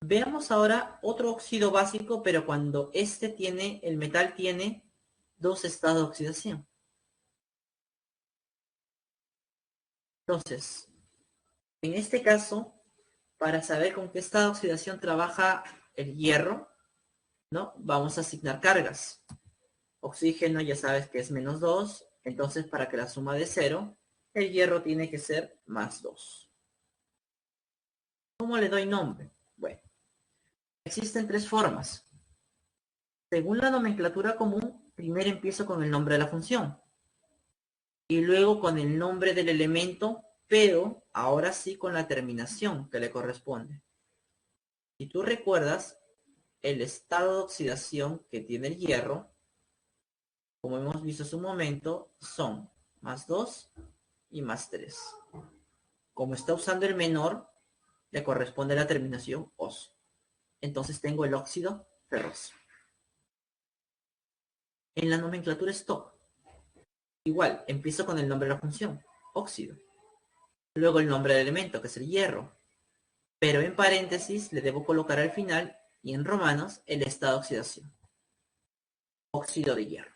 Veamos ahora otro óxido básico, pero cuando el metal tiene dos estados de oxidación. Entonces, en este caso, para saber con qué estado de oxidación trabaja el hierro, ¿no? Vamos a asignar cargas. Oxígeno ya sabes que es -2, entonces para que la suma de 0, el hierro tiene que ser +2. ¿Cómo le doy nombre? Bueno, existen tres formas. Según la nomenclatura común, primero empiezo con el nombre de la función y luego con el nombre del elemento, pero ahora sí con la terminación que le corresponde. Si tú recuerdas, el estado de oxidación que tiene el hierro, como hemos visto hace un momento, son +2 y +3. Como está usando el menor, le corresponde la terminación os. Entonces tengo el óxido ferroso. En la nomenclatura stock, igual, empiezo con el nombre de la función, óxido. Luego el nombre del elemento, que es el hierro. Pero en paréntesis le debo colocar al final, y en romanos, el estado de oxidación. Óxido de hierro.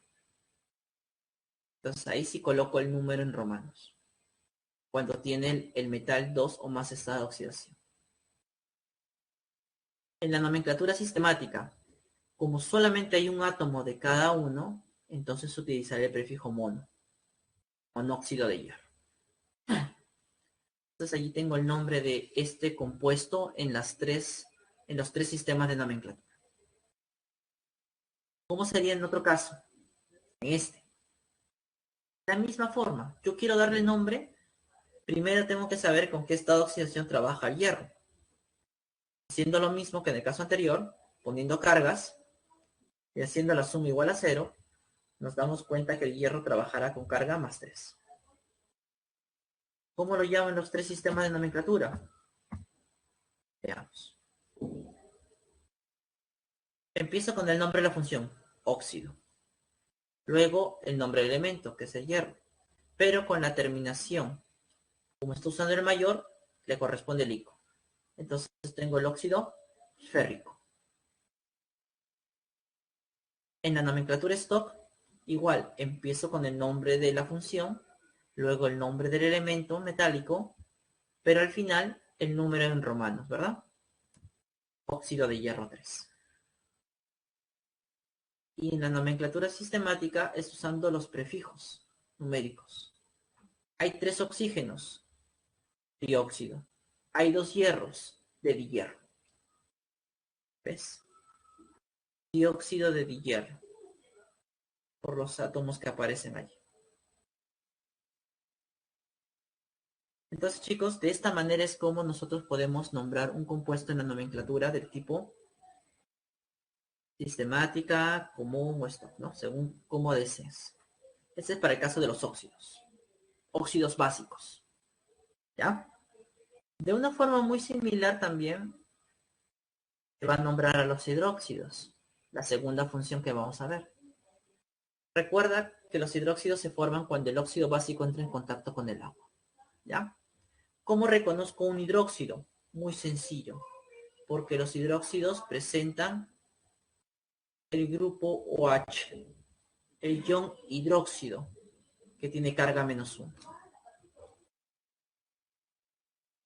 Entonces ahí sí coloco el número en romanos. Cuando tiene el metal 2 o más estados de oxidación. En la nomenclatura sistemática, como solamente hay un átomo de cada uno, entonces utilizaré el prefijo mono. Monóxido de hierro. Entonces allí tengo el nombre de este compuesto en los tres sistemas de nomenclatura. ¿Cómo sería en otro caso? En este. De la misma forma, yo quiero darle nombre, primero tengo que saber con qué estado de oxidación trabaja el hierro. Haciendo lo mismo que en el caso anterior, poniendo cargas y haciendo la suma igual a 0, nos damos cuenta que el hierro trabajará con carga +3. ¿Cómo lo llaman los tres sistemas de nomenclatura? Veamos. Empiezo con el nombre de la función, óxido. Luego el nombre del elemento, que es el hierro. Pero con la terminación, como está usando el mayor, le corresponde el ico. Entonces tengo el óxido férrico. En la nomenclatura stock, igual, empiezo con el nombre de la función, luego el nombre del elemento metálico, pero al final el número en romanos, ¿verdad? Óxido de hierro 3. Y en la nomenclatura sistemática es usando los prefijos numéricos. Hay 3 oxígenos, dióxido. Hay 2 hierros, de dihierro. ¿Ves? Dióxido de dihierro. Por los átomos que aparecen allí. Entonces, chicos, de esta manera es como nosotros podemos nombrar un compuesto en la nomenclatura del tipo sistemática, común o stock, ¿no? Según cómo desees. Este es para el caso de los óxidos. Óxidos básicos. ¿Ya? De una forma muy similar también se va a nombrar a los hidróxidos. La segunda función que vamos a ver. Recuerda que los hidróxidos se forman cuando el óxido básico entra en contacto con el agua. ¿Ya? ¿Cómo reconozco un hidróxido? Muy sencillo. Porque los hidróxidos presentan el grupo OH, el ion hidróxido, que tiene carga -1.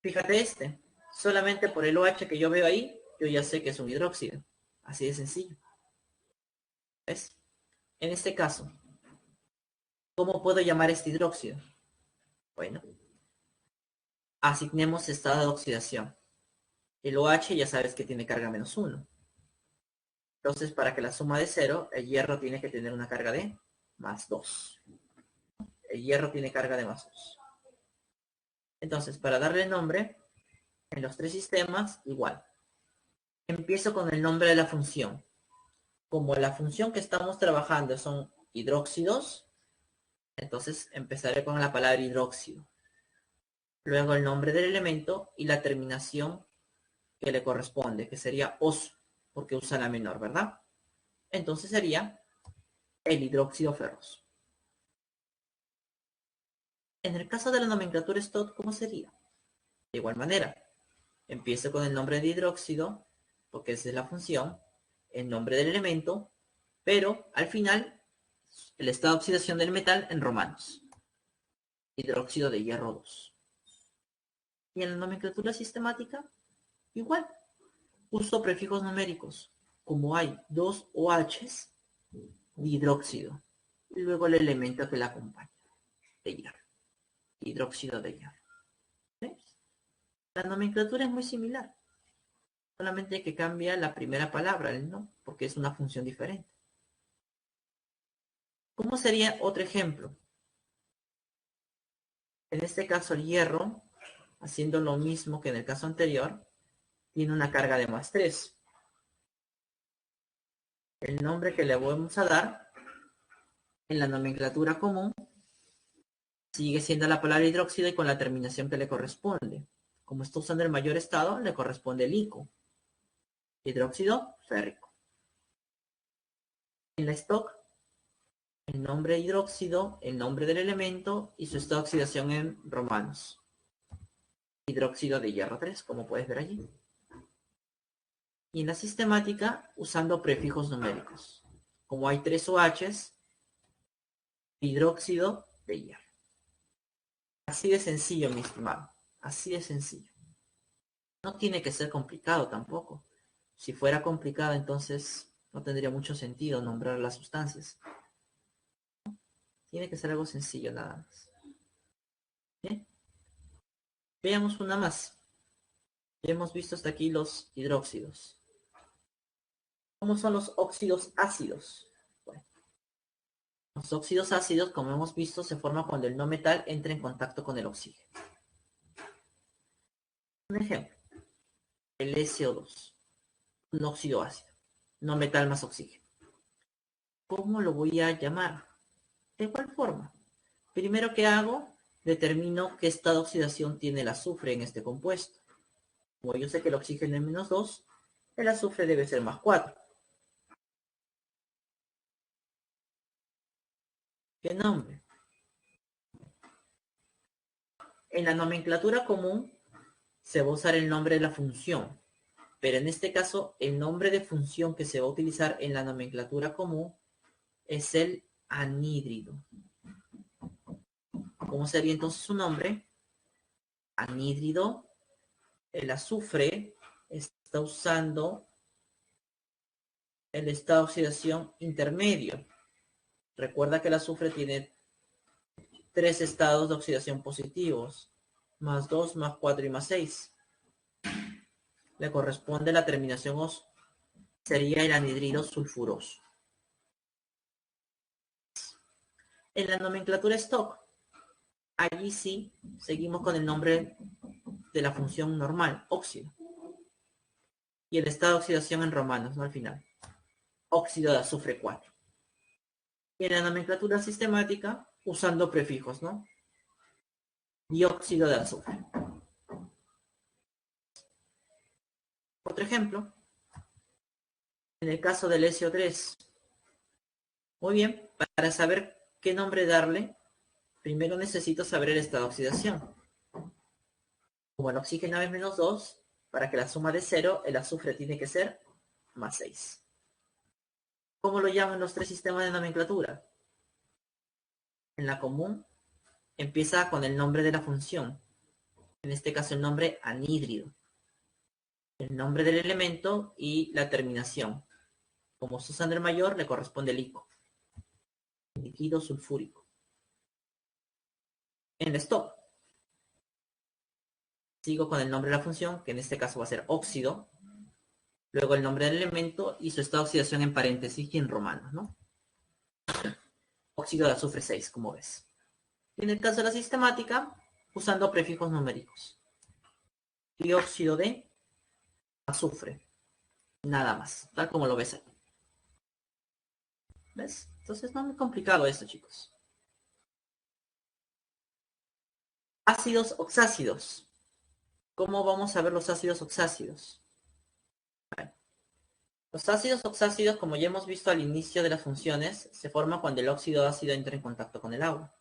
Fíjate solamente por el OH que yo veo ahí, yo ya sé que es un hidróxido. Así de sencillo. ¿Ves? En este caso, ¿cómo puedo llamar este hidróxido? Bueno, asignemos estado de oxidación. El OH ya sabes que tiene carga -1. Entonces, para que la suma de 0, el hierro tiene que tener una carga de +2. El hierro tiene carga de +2. Entonces, para darle nombre, en los tres sistemas, igual. Empiezo con el nombre de la función. Como la función que estamos trabajando son hidróxidos, entonces empezaré con la palabra hidróxido. Luego el nombre del elemento y la terminación que le corresponde, que sería os, porque usa la menor, ¿verdad? Entonces sería el hidróxido ferroso. En el caso de la nomenclatura STOT, ¿cómo sería? De igual manera, empiezo con el nombre de hidróxido, porque esa es la función, el nombre del elemento, pero al final, el estado de oxidación del metal en romanos. Hidróxido de hierro 2. Y en la nomenclatura sistemática, igual. Uso prefijos numéricos. Como hay dos OHs, hidróxido. Y luego el elemento que la acompaña, de hierro. Hidróxido de hierro. ¿Ves? La nomenclatura es muy similar. Solamente que cambia la primera palabra, el no, porque es una función diferente. ¿Cómo sería otro ejemplo? En este caso el hierro, haciendo lo mismo que en el caso anterior, tiene una carga de +3. El nombre que le vamos a dar en la nomenclatura común sigue siendo la palabra hidróxido y con la terminación que le corresponde. Como está usando el mayor estado, le corresponde el ICO. Hidróxido férrico. En la stock, el nombre hidróxido, el nombre del elemento y su estado de oxidación en romanos. Hidróxido de hierro 3, como puedes ver allí. Y en la sistemática, usando prefijos numéricos. Como hay 3 OHs, hidróxido de hierro. Así de sencillo, mi estimado. Así de sencillo. No tiene que ser complicado tampoco. Si fuera complicado, entonces no tendría mucho sentido nombrar las sustancias. Tiene que ser algo sencillo nada más. Bien. Veamos una más. Ya hemos visto hasta aquí los hidróxidos. ¿Cómo son los óxidos ácidos? Bueno, los óxidos ácidos, como hemos visto, se forman cuando el no metal entra en contacto con el oxígeno. Un ejemplo, el SO2, un óxido ácido, no metal más oxígeno. ¿Cómo lo voy a llamar? ¿De igual forma? Primero que hago, determino qué estado de oxidación tiene el azufre en este compuesto. Como yo sé que el oxígeno es -2, el azufre debe ser +4. ¿Qué nombre? En la nomenclatura común se va a usar el nombre de la función, pero en este caso el nombre de función que se va a utilizar en la nomenclatura común es el anhídrido. ¿Cómo sería entonces su nombre? Anhídrido. El azufre está usando el estado de oxidación intermedio. Recuerda que el azufre tiene 3 estados de oxidación positivos, +2, +4 y +6. Le corresponde la terminación oso. Sería el anhidrido sulfuroso. En la nomenclatura stock, allí sí seguimos con el nombre de la función normal, óxido. Y el estado de oxidación en romanos, ¿no? Al final. Óxido de azufre 4. Y en la nomenclatura sistemática, usando prefijos, ¿no? Dióxido de azufre. Otro ejemplo, en el caso del SO3. Muy bien, para saber qué nombre darle, primero necesito saber el estado de oxidación. Como el oxígeno es -2, para que la suma de 0, el azufre tiene que ser +6. ¿Cómo lo llaman los 3 sistemas de nomenclatura? En la común, empieza con el nombre de la función. En este caso, el nombre anhídrido. El nombre del elemento y la terminación. Como se usa en el mayor, le corresponde el ICO. Líquido sulfúrico. En el stop, sigo con el nombre de la función, que en este caso va a ser óxido. Luego el nombre del elemento y su estado de oxidación en paréntesis y en romanos, ¿no? Óxido de azufre 6, como ves. Y en el caso de la sistemática, usando prefijos numéricos. Dióxido de azufre. Nada más, tal como lo ves aquí. ¿Ves? Entonces no es muy complicado esto, chicos. Ácidos oxácidos. ¿Cómo vamos a ver los ácidos oxácidos? Bueno, los ácidos oxácidos, como ya hemos visto al inicio de las funciones, se forman cuando el óxido ácido entra en contacto con el agua.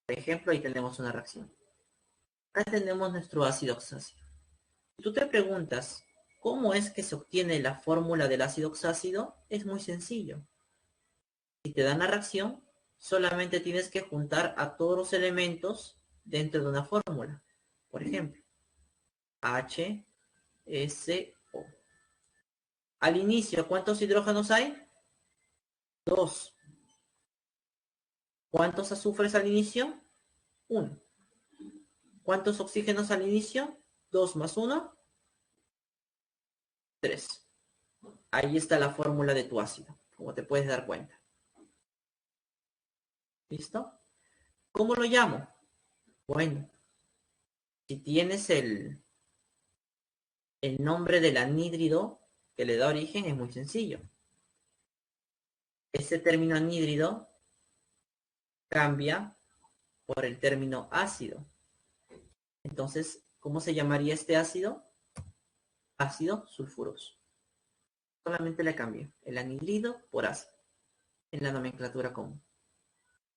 Por ejemplo, ahí tenemos una reacción. Acá tenemos nuestro ácido oxácido. Si tú te preguntas, ¿cómo es que se obtiene la fórmula del ácido oxácido? Es muy sencillo. Si te dan la reacción, solamente tienes que juntar a todos los elementos dentro de una fórmula. Por ejemplo, HSO. Al inicio, ¿cuántos hidrógenos hay? 2. ¿Cuántos azufres al inicio? 1. ¿Cuántos oxígenos al inicio? 2 más 1, 3. Ahí está la fórmula de tu ácido, como te puedes dar cuenta. ¿Listo? ¿Cómo lo llamo? Bueno, si tienes el nombre del anhídrido que le da origen, es muy sencillo. Este término anhídrido cambia por el término ácido. Entonces, ¿cómo se llamaría este ácido? Ácido sulfuroso. Solamente le cambio el anhídrido por ácido en la nomenclatura común,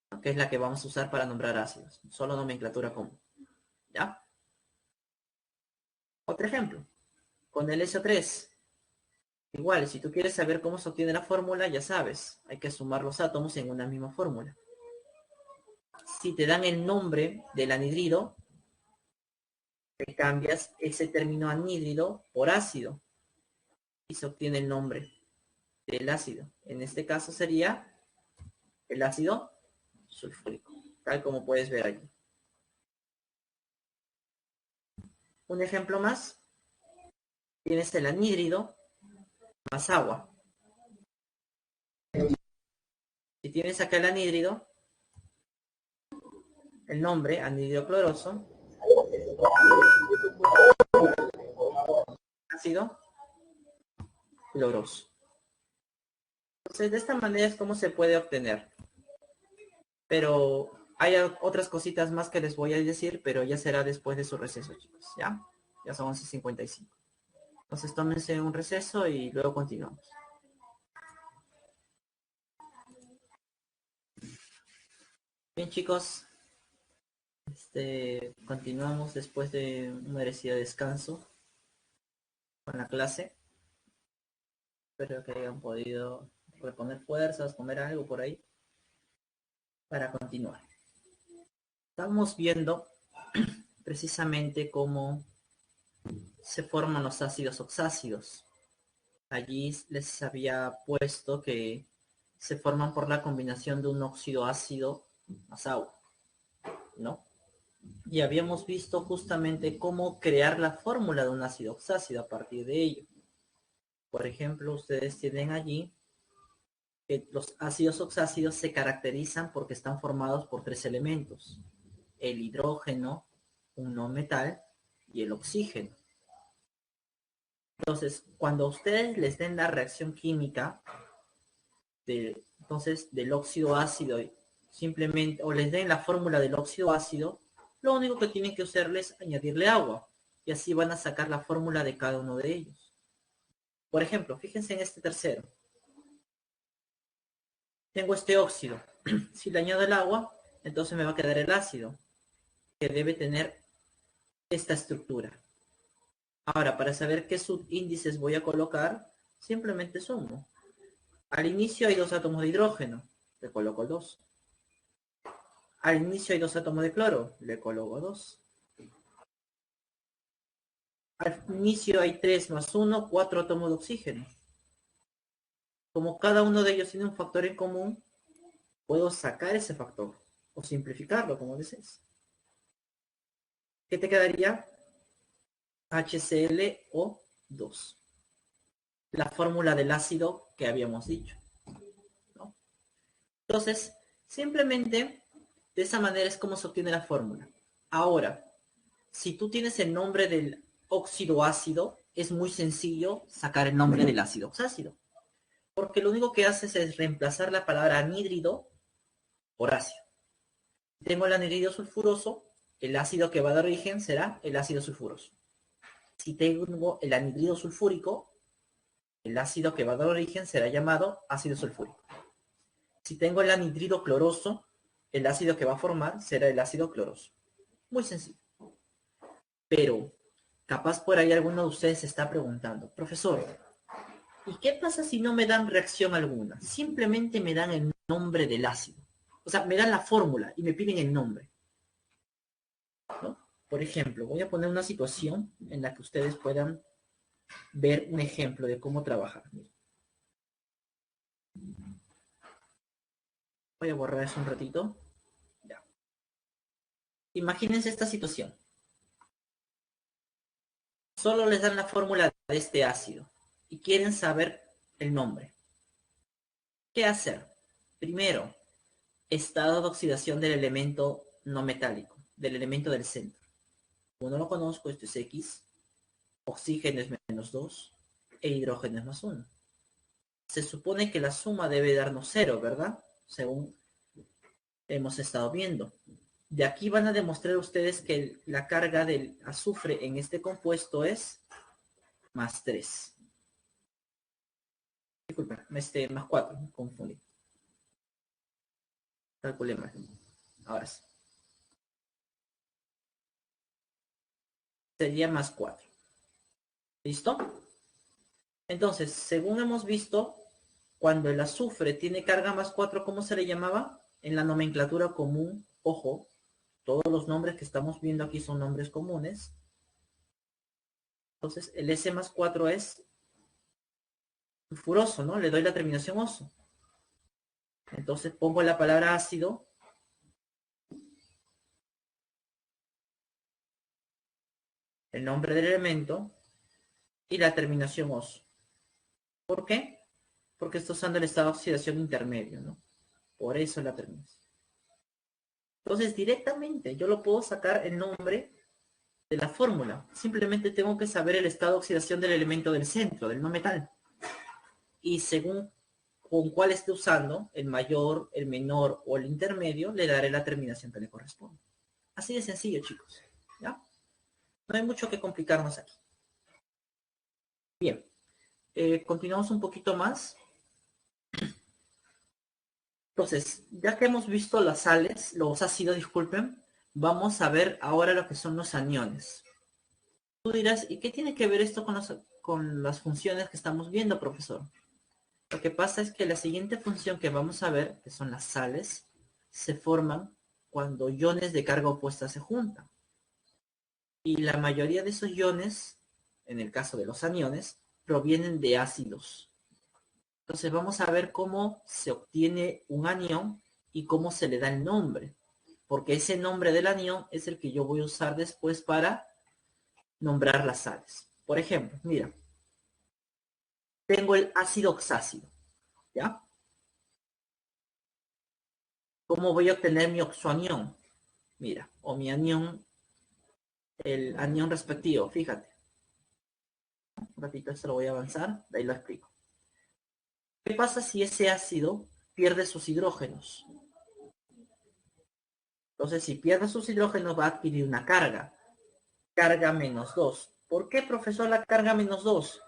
¿no? Que es la que vamos a usar para nombrar ácidos. Solo nomenclatura común. ¿Ya? Otro ejemplo. Con el SO3. Igual, si tú quieres saber cómo se obtiene la fórmula, ya sabes. Hay que sumar los átomos en una misma fórmula. Si te dan el nombre del anhídrido, te cambias ese término anhídrido por ácido y se obtiene el nombre del ácido. En este caso sería el ácido sulfúrico, tal como puedes ver aquí. Un ejemplo más. Tienes el anhídrido más agua. Si tienes acá el anhídrido, el nombre, anhídrido cloroso, ácido cloroso. Entonces, de esta manera es como se puede obtener. Pero hay otras cositas más que les voy a decir, pero ya será después de su receso, chicos. ¿Ya? Ya son 11:55. Entonces, tómense un receso y luego continuamos. Bien, chicos. Continuamos después de un merecido descanso con la clase. Espero que hayan podido reponer fuerzas, comer algo por ahí para continuar. Estamos viendo precisamente cómo se forman los ácidos oxácidos. Allí les había puesto que se forman por la combinación de un óxido ácido más agua, ¿no? Y habíamos visto justamente cómo crear la fórmula de un ácido oxácido a partir de ello. Por ejemplo, ustedes tienen allí que los ácidos oxácidos se caracterizan porque están formados por 3 elementos: el hidrógeno, un no metal y el oxígeno. Entonces, cuando ustedes les den la reacción química entonces del óxido ácido, simplemente, o les den la fórmula del óxido ácido, lo único que tienen que hacerles es añadirle agua y así van a sacar la fórmula de cada uno de ellos. Por ejemplo, fíjense en este tercero. Tengo este óxido. Si le añado el agua, entonces me va a quedar el ácido, que debe tener esta estructura. Ahora, para saber qué subíndices voy a colocar, simplemente sumo. Al inicio hay 2 átomos de hidrógeno, le coloco 2. Al inicio hay 2 átomos de cloro, le coloco 2. Al inicio hay 3 más 1, 4 átomos de oxígeno. Como cada uno de ellos tiene un factor en común, puedo sacar ese factor o simplificarlo, como desees. ¿Qué te quedaría? HClO2. La fórmula del ácido que habíamos dicho, ¿no? Entonces, simplemente de esa manera es como se obtiene la fórmula. Ahora, si tú tienes el nombre del óxido ácido, es muy sencillo sacar el nombre del ácido oxácido, porque lo único que haces es reemplazar la palabra anhídrido por ácido. Si tengo el anhídrido sulfuroso, el ácido que va a dar origen será el ácido sulfuroso. Si tengo el anhídrido sulfúrico, el ácido que va a dar origen será llamado ácido sulfúrico. Si tengo el anhídrido cloroso, el ácido que va a formar será el ácido cloroso. Muy sencillo. Pero capaz por ahí alguno de ustedes se está preguntando, profesor, ¿y qué pasa si no me dan reacción alguna? Simplemente me dan el nombre del ácido. O sea, me dan la fórmula y me piden el nombre, ¿no? Por ejemplo, voy a poner una situación en la que ustedes puedan ver un ejemplo de cómo trabajar. Voy a borrar eso un ratito. Ya. Imagínense esta situación. Solo les dan la fórmula de este ácido y quieren saber el nombre. ¿Qué hacer? Primero, estado de oxidación del elemento no metálico, del elemento del centro. Como no lo conozco, esto es X, oxígeno es -2 e hidrógeno es +1. Se supone que la suma debe darnos 0, ¿verdad? Según hemos estado viendo. De aquí van a demostrar ustedes que la carga del azufre en este compuesto es +3. Disculpen, +4, me confundí. Calculemos. Ahora sí. Sería +4. ¿Listo? Entonces, según hemos visto, cuando el azufre tiene carga +4, ¿cómo se le llamaba? En la nomenclatura común, ojo, todos los nombres que estamos viendo aquí son nombres comunes. Entonces, el S+4 es sulfuroso, ¿no? Le doy la terminación oso. Entonces, pongo la palabra ácido. El nombre del elemento y la terminación oso. ¿Por qué? Porque está usando el estado de oxidación intermedio, ¿no? Por eso la terminación. Entonces, directamente yo lo puedo sacar el nombre de la fórmula. Simplemente tengo que saber el estado de oxidación del elemento del centro, del no metal. Y según con cuál esté usando, el mayor, el menor o el intermedio, le daré la terminación que le corresponde. Así de sencillo, chicos. ¿Ya? No hay mucho que complicarnos aquí. Bien. Continuamos un poquito más. Entonces, ya que hemos visto las sales, los ácidos, disculpen, vamos a ver ahora lo que son los aniones. Tú dirás, ¿y qué tiene que ver esto con las funciones que estamos viendo, profesor? Lo que pasa es que la siguiente función que vamos a ver, que son las sales, se forman cuando iones de carga opuesta se juntan. Y la mayoría de esos iones, en el caso de los aniones, provienen de ácidos. Entonces vamos a ver cómo se obtiene un anión y cómo se le da el nombre. Porque ese nombre del anión es el que yo voy a usar después para nombrar las sales. Por ejemplo, mira, tengo el ácido oxácido, ¿ya? ¿Cómo voy a obtener mi oxoanión? Mira, o mi anión, el anión respectivo, fíjate. Un ratito esto lo voy a avanzar, de ahí lo explico. ¿Qué pasa si ese ácido pierde sus hidrógenos? Entonces, si pierde sus hidrógenos, va a adquirir una carga. Carga -2. ¿Por qué, profesor, la carga -2?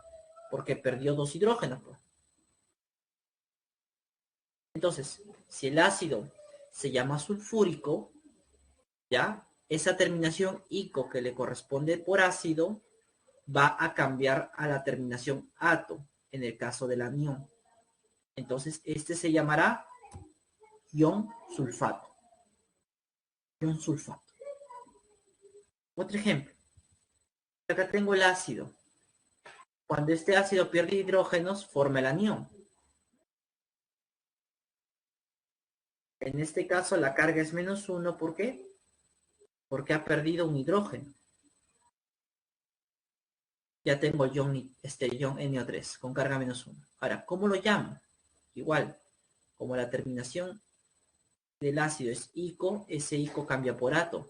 Porque perdió 2 hidrógenos. Pues. Entonces, si el ácido se llama sulfúrico, ¿ya? Esa terminación ico que le corresponde por ácido va a cambiar a la terminación ato, en el caso del anión. Entonces, este se llamará ion sulfato. Ion sulfato. Otro ejemplo. Acá tengo el ácido. Cuando este ácido pierde hidrógenos, forma el anión. En este caso, la carga es -1. ¿Por qué? Porque ha perdido un hidrógeno. Ya tengo ion NO3 con carga -1. Ahora, ¿cómo lo llamo? Igual, como la terminación del ácido es ico, ese ico cambia por ato.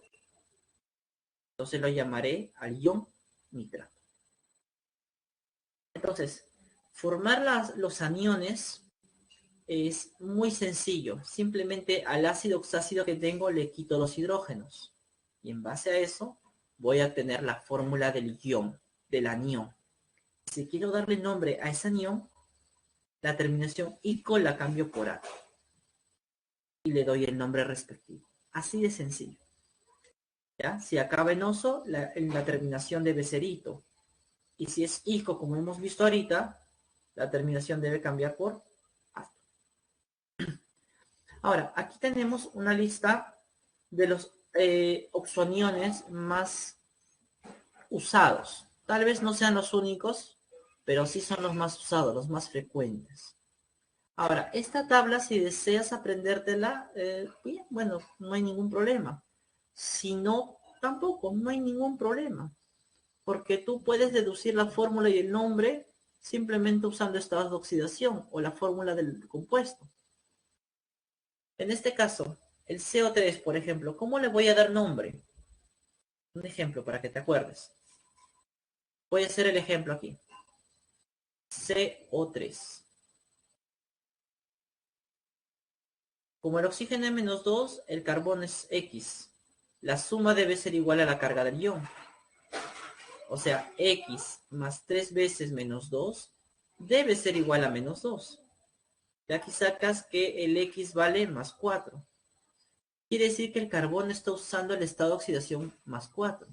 Entonces lo llamaré al ion nitrato. Entonces, formar los aniones es muy sencillo. Simplemente al ácido oxácido que tengo le quito los hidrógenos. Y en base a eso voy a tener la fórmula del ion, del anión. Si quiero darle nombre a ese anión, la terminación ico la cambio por ato. y le doy el nombre respectivo. Así de sencillo. ¿Ya? Si acaba en oso, la terminación debe ser ito. Y si es ico, como hemos visto ahorita, la terminación debe cambiar por ato. Ahora, aquí tenemos una lista de los oxoniones más usados. Tal vez no sean los únicos, pero sí son los más usados, los más frecuentes. Ahora, esta tabla, si deseas aprendértela, bien, bueno, no hay ningún problema. Si no, tampoco, no hay ningún problema. Porque tú puedes deducir la fórmula y el nombre simplemente usando estados de oxidación o la fórmula del compuesto. En este caso, el CO3, por ejemplo, ¿cómo le voy a dar nombre? Un ejemplo para que te acuerdes. Voy a hacer el ejemplo aquí. CO3. Como el oxígeno es -2, el carbón es X. La suma debe ser igual a la carga del ion. O sea, X más 3 veces -2 debe ser igual a -2. De aquí sacas que el X vale +4. Quiere decir que el carbón está usando el estado de oxidación +4.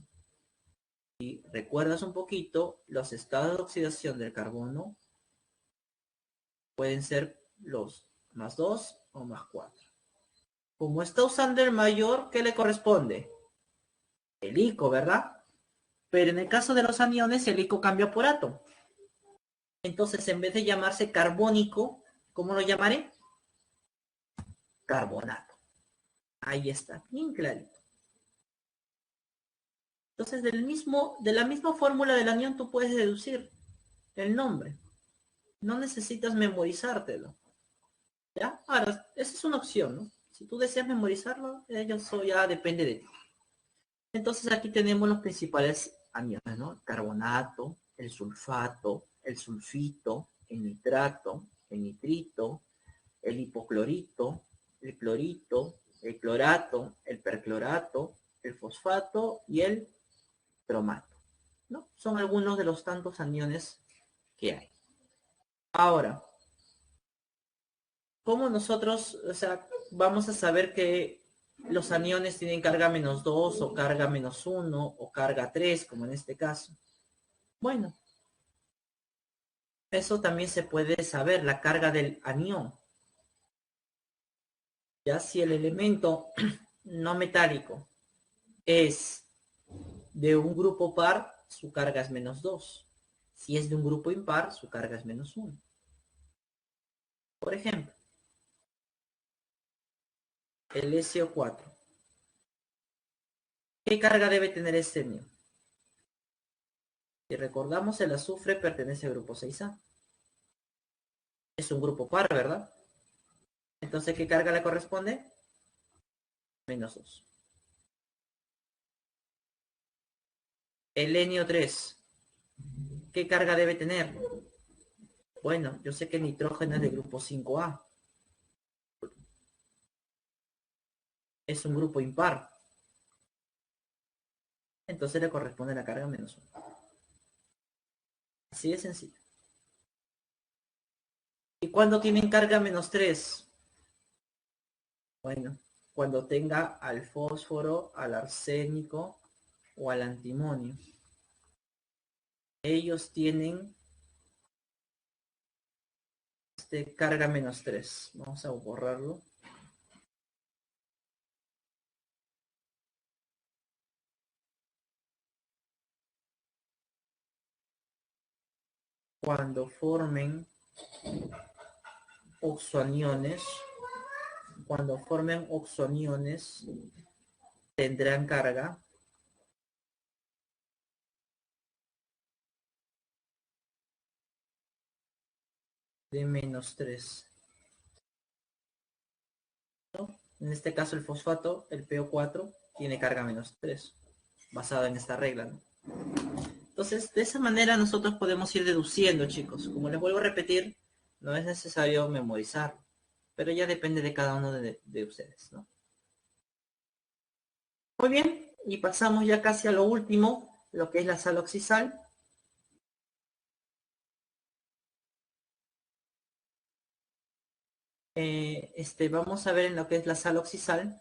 Si recuerdas un poquito, los estados de oxidación del carbono pueden ser los +2 o +4. Como está usando el mayor, ¿qué le corresponde? El ico, ¿verdad? Pero en el caso de los aniones, el ico cambia por ato. Entonces, en vez de llamarse carbónico, ¿cómo lo llamaré? Carbonato. Ahí está, bien clarito. Entonces, de la misma fórmula del anión, tú puedes deducir el nombre. No necesitas memorizártelo. ¿Ya? Ahora, esa es una opción, ¿no? Si tú deseas memorizarlo, eso ya depende de ti. Entonces, aquí tenemos los principales aniones, ¿no? El carbonato, el sulfato, el sulfito, el nitrato, el nitrito, el hipoclorito, el clorito, el clorato, el perclorato, el fosfato y el bromato, ¿no? Son algunos de los tantos aniones que hay. Ahora, ¿cómo nosotros, o sea, vamos a saber que los aniones tienen carga -2 o carga -1 o carga 3, como en este caso? Bueno, eso también se puede saber, la carga del anión. Ya si el elemento no metálico es de un grupo par, su carga es -2. Si es de un grupo impar, su carga es -1. Por ejemplo, el SO4. ¿Qué carga debe tener este anión? Si recordamos, el azufre pertenece al grupo 6A. Es un grupo par, ¿verdad? Entonces, ¿qué carga le corresponde? -2. El henio 3. ¿Qué carga debe tener? Bueno, yo sé que el nitrógeno es del grupo 5A. Es un grupo impar. Entonces le corresponde la carga -1. Así de sencillo. ¿Y cuándo tienen carga -3? Bueno, cuando tenga al fósforo, al arsénico o al antimonio. Ellos tienen carga -3. Vamos a borrarlo. Cuando formen oxoaniones, tendrán carga de -3. ¿No? En este caso el fosfato, el PO4, tiene carga -3, basado en esta regla, ¿no? Entonces, de esa manera nosotros podemos ir deduciendo, chicos. Como les vuelvo a repetir, no es necesario memorizar, pero ya depende de cada uno de ustedes, ¿no? Muy bien, y pasamos ya casi a lo último, lo que es la sal oxisal. vamos a ver en lo que es la sal oxisal.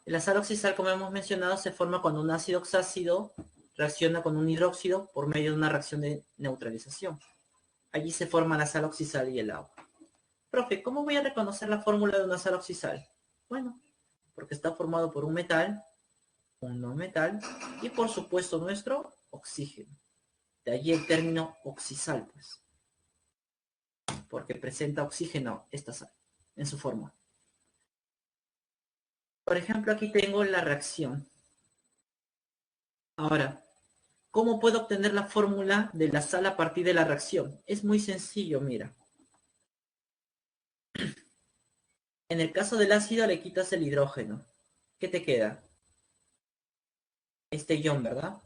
La sal oxisal, como hemos mencionado, se forma cuando un ácido oxácido reacciona con un hidróxido por medio de una reacción de neutralización. Allí se forma la sal oxisal y el agua. Profe, ¿cómo voy a reconocer la fórmula de una sal oxisal? Bueno, porque está formado por un metal, un no metal y por supuesto nuestro oxígeno. De allí el término oxisal, pues, porque presenta oxígeno esta sal en su forma. Por ejemplo, aquí tengo la reacción. Ahora, ¿cómo puedo obtener la fórmula de la sal a partir de la reacción? Es muy sencillo, mira. En el caso del ácido le quitas el hidrógeno. ¿Qué te queda? Este ion, ¿verdad?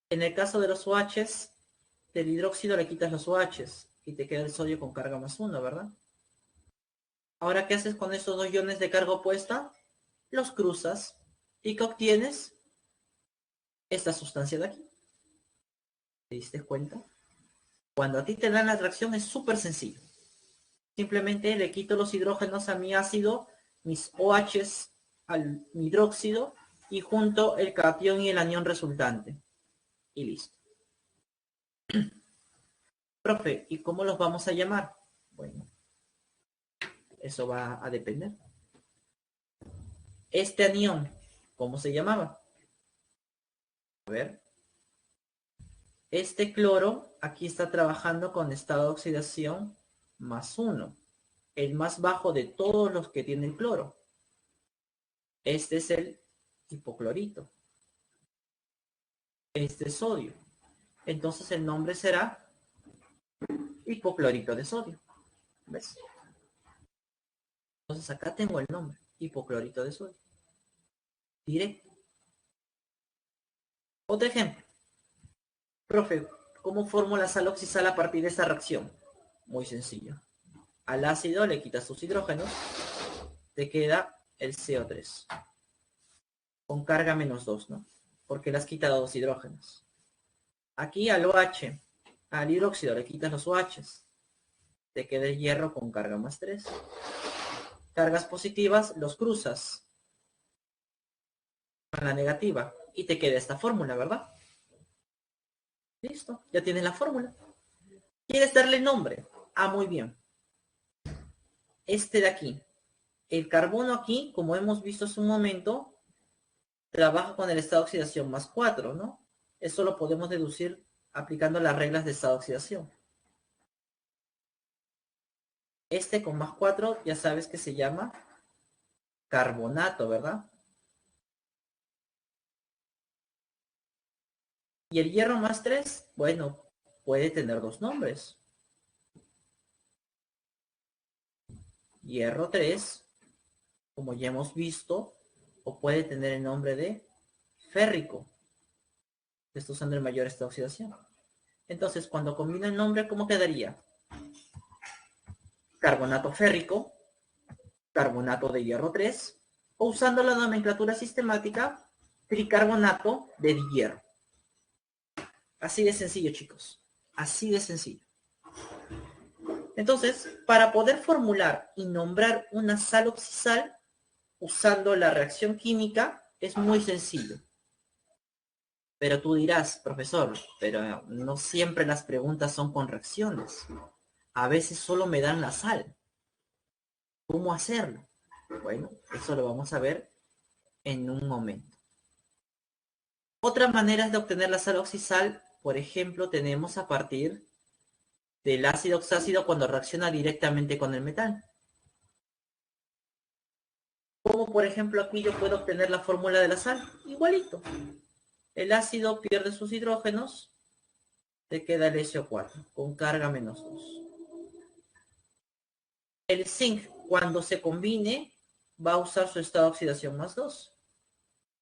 En el caso de los OHs, del hidróxido le quitas los OHs y te queda el sodio con carga +1, ¿verdad? Ahora, ¿qué haces con estos dos iones de carga opuesta? Los cruzas. ¿Y qué obtienes? Esta sustancia de aquí. ¿Te diste cuenta? Cuando a ti te dan la reacción es súper sencillo. Simplemente le quito los hidrógenos a mi ácido, mis OHs al hidróxido y junto el catión y el anión resultante. Y listo. Profe, ¿y cómo los vamos a llamar? Bueno, eso va a depender. Este anión, ¿cómo se llamaba? A ver. Este cloro aquí está trabajando con estado de oxidación +1. El más bajo de todos los que tiene el cloro. Este es el hipoclorito. Este es sodio. Entonces el nombre será hipoclorito de sodio. ¿Ves? Entonces acá tengo el nombre, hipoclorito de sodio. Directo. Otro ejemplo. Profe, ¿cómo formo la sal oxisal a partir de esta reacción? Muy sencillo. Al ácido le quitas sus hidrógenos, te queda el CO3. Con carga -2, ¿no? Porque le has quitado 2 hidrógenos. Aquí al OH, al hidróxido le quitas los OHs. Te queda el hierro con carga +3. Cargas positivas los cruzas con la negativa y te queda esta fórmula, ¿verdad? Listo, ya tienes la fórmula. ¿Quieres darle nombre? Ah, muy bien. Este de aquí. El carbono aquí, como hemos visto hace un momento, trabaja con el estado de oxidación +4, ¿no? Eso lo podemos deducir aplicando las reglas de estado de oxidación. Este con +4 ya sabes que se llama carbonato, ¿verdad? Y el hierro +3, bueno, puede tener dos nombres. Hierro 3, como ya hemos visto, o puede tener el nombre de férrico. Está usando el mayor estado de oxidación. Entonces, cuando combino el nombre, ¿cómo quedaría? Carbonato férrico, carbonato de hierro 3, o usando la nomenclatura sistemática, tricarbonato de hierro. Así de sencillo, chicos. Así de sencillo. Entonces, para poder formular y nombrar una sal oxisal usando la reacción química, es muy sencillo. Pero tú dirás, profesor, pero no siempre las preguntas son con reacciones. A veces solo me dan la sal. ¿Cómo hacerlo? Bueno, eso lo vamos a ver en un momento. Otras maneras de obtener la sal oxisal, por ejemplo, tenemos a partir del ácido oxácido cuando reacciona directamente con el metal. Como por ejemplo aquí yo puedo obtener la fórmula de la sal, igualito. El ácido pierde sus hidrógenos, te queda el SO4 con carga -2. El zinc, cuando se combine, va a usar su estado de oxidación +2.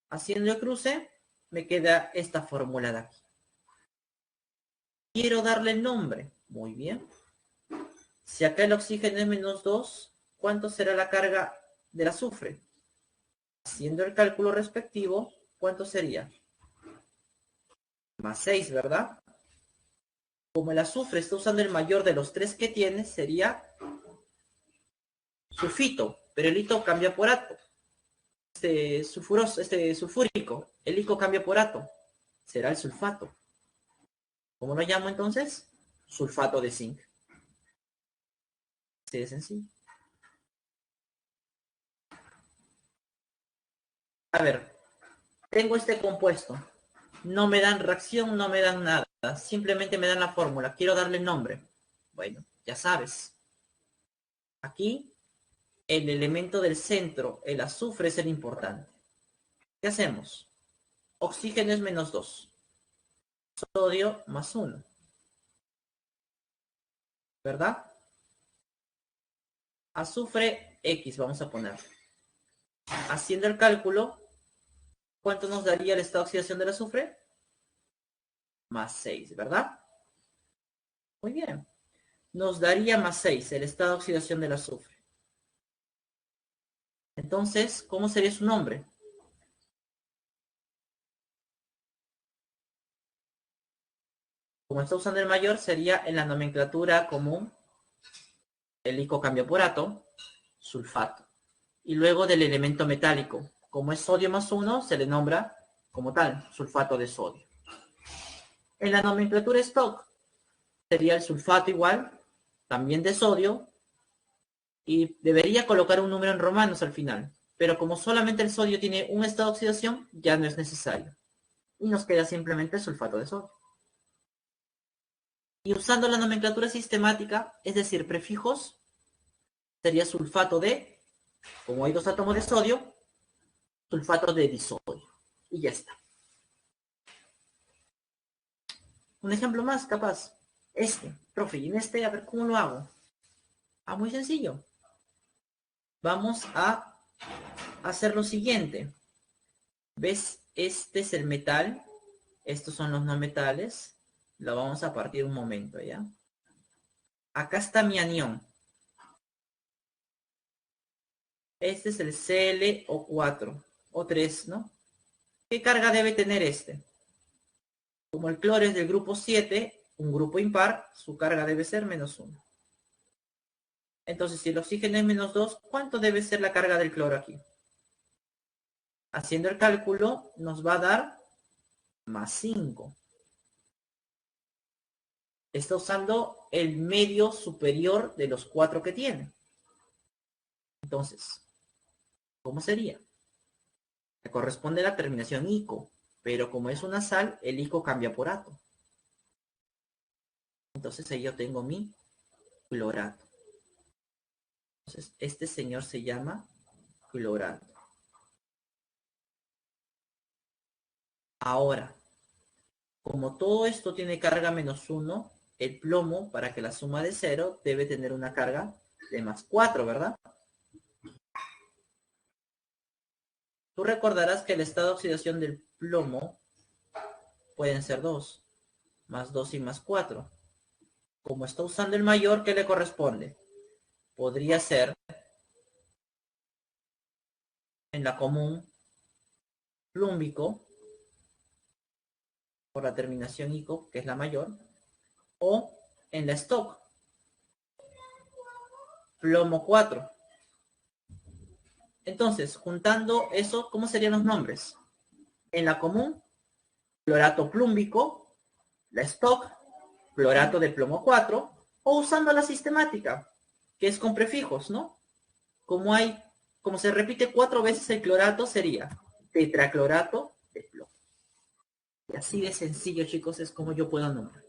Haciendo el cruce, me queda esta fórmula de aquí. Quiero darle el nombre. Muy bien. Si acá el oxígeno es -2, ¿cuánto será la carga del azufre? Haciendo el cálculo respectivo, ¿cuánto sería? +6, ¿verdad? Como el azufre está usando el mayor de los tres que tiene, sería sulfito, pero el hito cambia por ato. Sulfúrico, el hito cambia por ato. Será el sulfato. ¿Cómo lo llamo entonces? Sulfato de zinc. Así de sencillo. A ver, tengo este compuesto. No me dan reacción, no me dan nada. Simplemente me dan la fórmula. Quiero darle nombre. Bueno, ya sabes. Aquí, el elemento del centro, el azufre, es el importante. ¿Qué hacemos? Oxígeno es menos 2. Sodio más 1. ¿Verdad? Azufre X, vamos a poner. Haciendo el cálculo, ¿cuánto nos daría el estado de oxidación del azufre? Más 6, ¿verdad? Muy bien. Nos daría más 6 el estado de oxidación del azufre. Entonces, ¿cómo sería su nombre? Como está usando el mayor, sería en la nomenclatura común el icocambioporato, sulfato. Y luego del elemento metálico. Como es sodio más 1, se le nombra como tal, sulfato de sodio. En la nomenclatura stock sería el sulfato igual, también de sodio, y debería colocar un número en romanos al final. Pero como solamente el sodio tiene un estado de oxidación, ya no es necesario. Y nos queda simplemente el sulfato de sodio. Y usando la nomenclatura sistemática, es decir, prefijos, sería sulfato de, como hay dos átomos de sodio, sulfato de disodio. Y ya está. Un ejemplo más, capaz. Profe, y en este, a ver cómo lo hago. Muy sencillo. Vamos a hacer lo siguiente. ¿Ves? Este es el metal. Estos son los no metales. Lo vamos a partir un momento, ¿ya? Acá está mi anión. Este es el ClO4 o 3, ¿no? ¿Qué carga debe tener este? Como el cloro es del grupo 7, un grupo impar, su carga debe ser menos 1. Entonces, si el oxígeno es menos 2, ¿cuánto debe ser la carga del cloro aquí? Haciendo el cálculo, nos va a dar más 5. Está usando el medio superior de los 4 que tiene. Entonces, ¿cómo sería? Le corresponde la terminación ico, pero como es una sal, el ico cambia por ato. Entonces ahí yo tengo mi clorato. Entonces, este señor se llama clorato. Ahora, como todo esto tiene carga menos 1, el plomo, para que la suma de 0, debe tener una carga de más 4, ¿verdad? Tú recordarás que el estado de oxidación del plomo pueden ser 2, más 2 y más 4. Como está usando el mayor, ¿qué le corresponde? Podría ser en la común plúmbico, por la terminación ico, que es la mayor, o en la stock, plomo 4. Entonces, juntando eso, ¿cómo serían los nombres? En la común, clorato plúmbico, la stock, clorato de plomo 4, o usando la sistemática, que es con prefijos, ¿no? Como se repite 4 veces el clorato, sería tetraclorato de plomo. Y así de sencillo, chicos, es como yo puedo nombrar.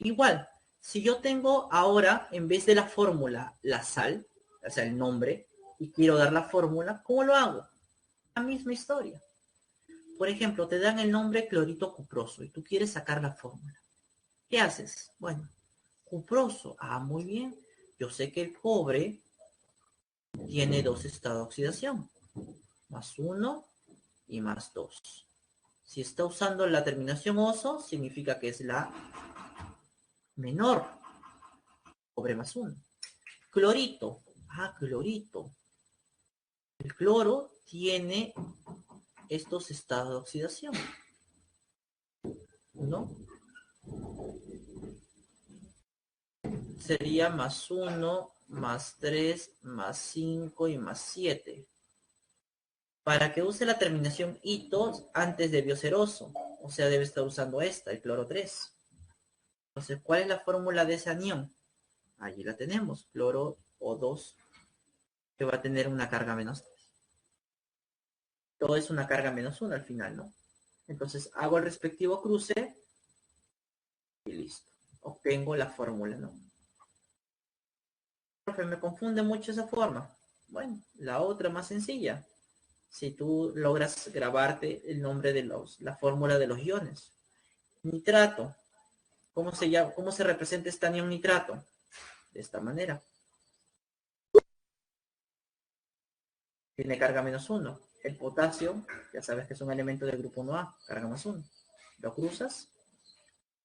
Igual, si yo tengo ahora, en vez de la fórmula, la sal, o sea, el nombre, y quiero dar la fórmula, ¿cómo lo hago? La misma historia. Por ejemplo, te dan el nombre clorito cuproso y tú quieres sacar la fórmula. ¿Qué haces? Bueno, cuproso. Muy bien. Yo sé que el cobre tiene 2 estados de oxidación. Más 1 y más 2. Si está usando la terminación oso, significa que es la menor. Cobre más 1. Clorito. Clorito. El cloro tiene estos estados de oxidación. ¿No? sería más 1, más 3, más 5 y más 7. Para que use la terminación ito, antes debió ser oso. O sea, debe estar usando esta, el cloro 3. Entonces, ¿cuál es la fórmula de ese anión? Allí la tenemos, cloro O2, que va a tener una carga menos 3. Todo es una carga menos 1 al final, ¿no? Entonces, hago el respectivo cruce y listo. Obtengo la fórmula, ¿no? Profe, me confunde mucho esa forma. Bueno, la otra más sencilla. Si tú logras grabarte el nombre de la fórmula de los iones. Nitrato. ¿Cómo se llama? ¿Cómo se representa este anión nitrato? De esta manera. Tiene carga menos 1. El potasio, ya sabes que es un elemento del grupo 1A, carga más 1. Lo cruzas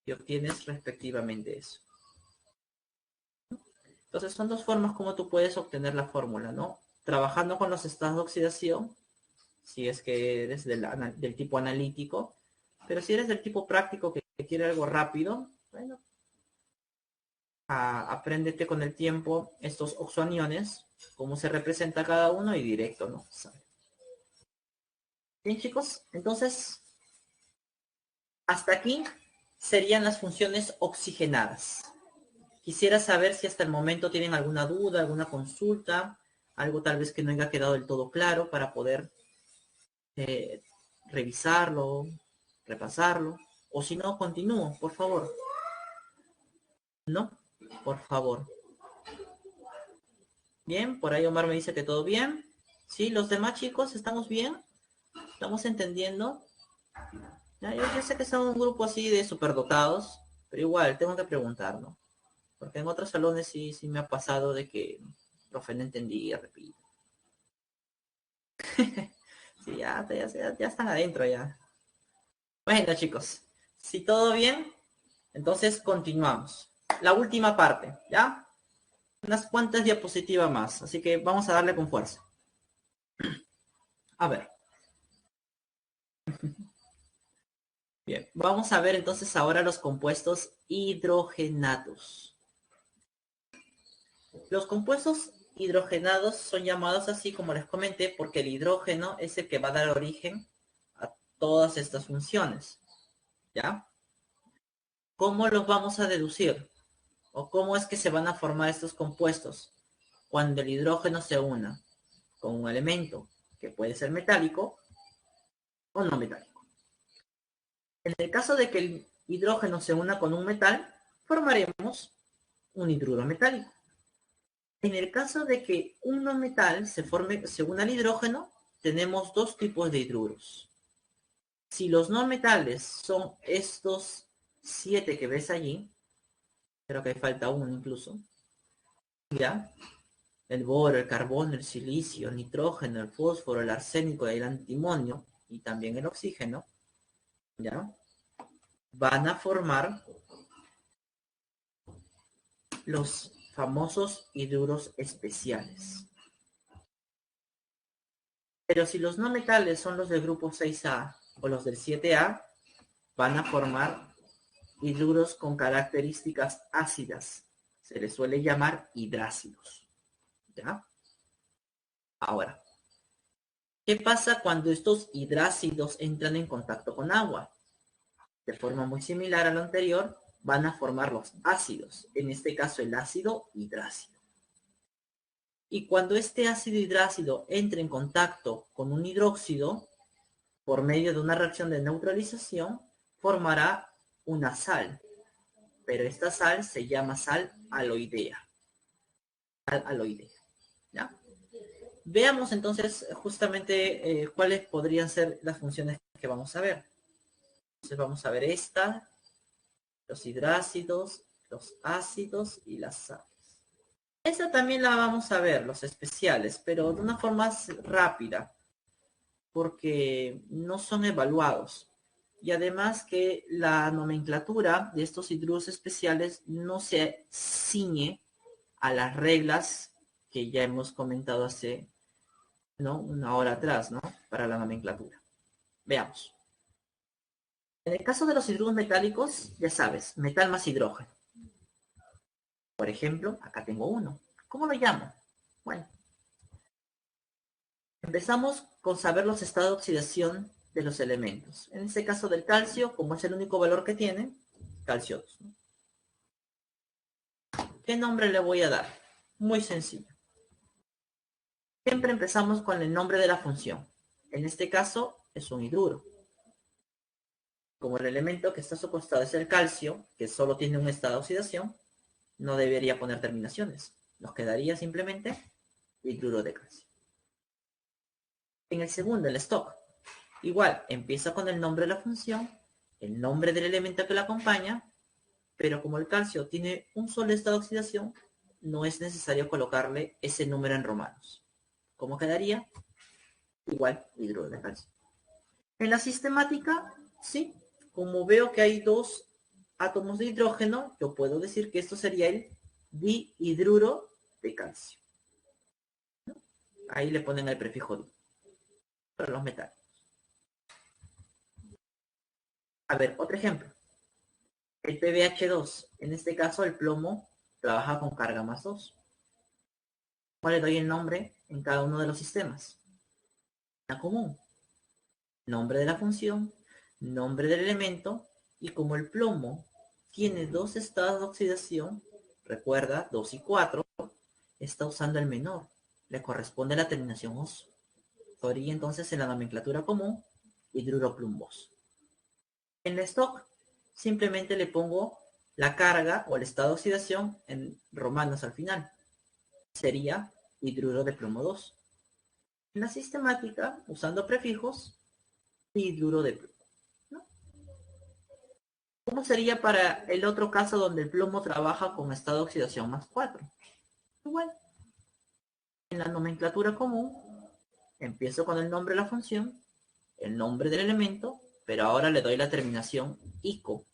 y obtienes respectivamente eso. Entonces son dos formas como tú puedes obtener la fórmula, ¿no? Trabajando con los estados de oxidación, si es que eres del tipo analítico, pero si eres del tipo práctico que quiere algo rápido, bueno, apréndete con el tiempo estos oxoaniones, cómo se representa cada uno y directo, ¿no? Bien, chicos, entonces, hasta aquí serían las funciones oxigenadas. Quisiera saber si hasta el momento tienen alguna duda, alguna consulta, algo tal vez que no haya quedado del todo claro para poder revisarlo, repasarlo, o si no, continúo, por favor. ¿No? Por favor. Bien, por ahí Omar me dice que todo bien. Sí, los demás chicos, ¿estamos bien? ¿Estamos entendiendo? Ya, yo sé que son un grupo así de superdotados, pero igual, tengo que preguntar, ¿no? Porque en otros salones sí me ha pasado de que el profe no entendía, repito. Sí, ya están adentro ya. Bueno, chicos, si todo bien, entonces continuamos. La última parte, ¿ya? Unas cuantas diapositivas más, así que vamos a darle con fuerza. A ver. Bien, vamos a ver entonces ahora los compuestos hidrogenados. Los compuestos hidrogenados son llamados así como les comenté porque el hidrógeno es el que va a dar origen a todas estas funciones. ¿Ya? ¿Cómo los vamos a deducir? ¿O cómo es que se van a formar estos compuestos? Cuando el hidrógeno se una con un elemento que puede ser metálico o no metálico. En el caso de que el hidrógeno se una con un metal, formaremos un hidruro metálico. En el caso de que un no metal se una al hidrógeno, tenemos dos tipos de hidruros. Si los no metales son estos 7 que ves allí, creo que falta uno incluso, ¿ya? El boro, el carbono, el silicio, el nitrógeno, el fósforo, el arsénico, el antimonio y también el oxígeno, ¿ya? Van a formar los famosos hidruros especiales. Pero si los no metales son los del grupo 6A o los del 7A, van a formar hidruros con características ácidas. Se les suele llamar hidrácidos. ¿Ya? Ahora, ¿qué pasa cuando estos hidrácidos entran en contacto con agua? De forma muy similar a lo anterior, van a formar los ácidos, en este caso el ácido hidrácido. Y cuando este ácido hidrácido entre en contacto con un hidróxido, por medio de una reacción de neutralización, formará una sal. Pero esta sal se llama sal aloidea. Sal aloidea. ¿Ya? Veamos entonces justamente cuáles podrían ser las funciones que vamos a ver. Entonces vamos a ver esta, los hidrácidos, los ácidos y las sales. Esta también la vamos a ver, los especiales, pero de una forma rápida, porque no son evaluados. Y además que la nomenclatura de estos hidruros especiales no se ciñe a las reglas que ya hemos comentado hace, ¿no?, una hora atrás, ¿no?, para la nomenclatura. Veamos. En el caso de los hidruros metálicos, ya sabes, metal más hidrógeno. Por ejemplo, acá tengo uno. ¿Cómo lo llamo? Bueno, empezamos con saber los estados de oxidación de los elementos. En este caso del calcio, como es el único valor que tiene, calcio 2. ¿Qué nombre le voy a dar? Muy sencillo. Siempre empezamos con el nombre de la función. En este caso es un hidruro. Como el elemento que está supuesto es el calcio, que solo tiene un estado de oxidación, no debería poner terminaciones. Nos quedaría simplemente hidruro de calcio. En el segundo, el stock. Igual, empieza con el nombre de la función, el nombre del elemento que la acompaña, pero como el calcio tiene un solo estado de oxidación, no es necesario colocarle ese número en romanos. ¿Cómo quedaría? Igual, hidruro de calcio. En la sistemática, sí, como veo que hay dos átomos de hidrógeno, yo puedo decir que esto sería el dihidruro de calcio. Ahí le ponen el prefijo di para los metales. A ver, otro ejemplo. El PbH2, en este caso el plomo trabaja con carga más 2. ¿Cuál le doy el nombre en cada uno de los sistemas? La común. Nombre de la función, nombre del elemento, y como el plomo tiene dos estados de oxidación, recuerda, 2 y 4, está usando el menor. Le corresponde la terminación oso. Podría entonces en la nomenclatura común, hidruro plumboso. En la stock, simplemente le pongo la carga o el estado de oxidación en romanos al final. Sería hidruro de plomo 2. En la sistemática, usando prefijos, hidruro de plomo. ¿No? ¿Cómo sería para el otro caso donde el plomo trabaja con estado de oxidación más 4? Igual, en la nomenclatura común, empiezo con el nombre de la función, el nombre del elemento, pero ahora le doy la terminación ico,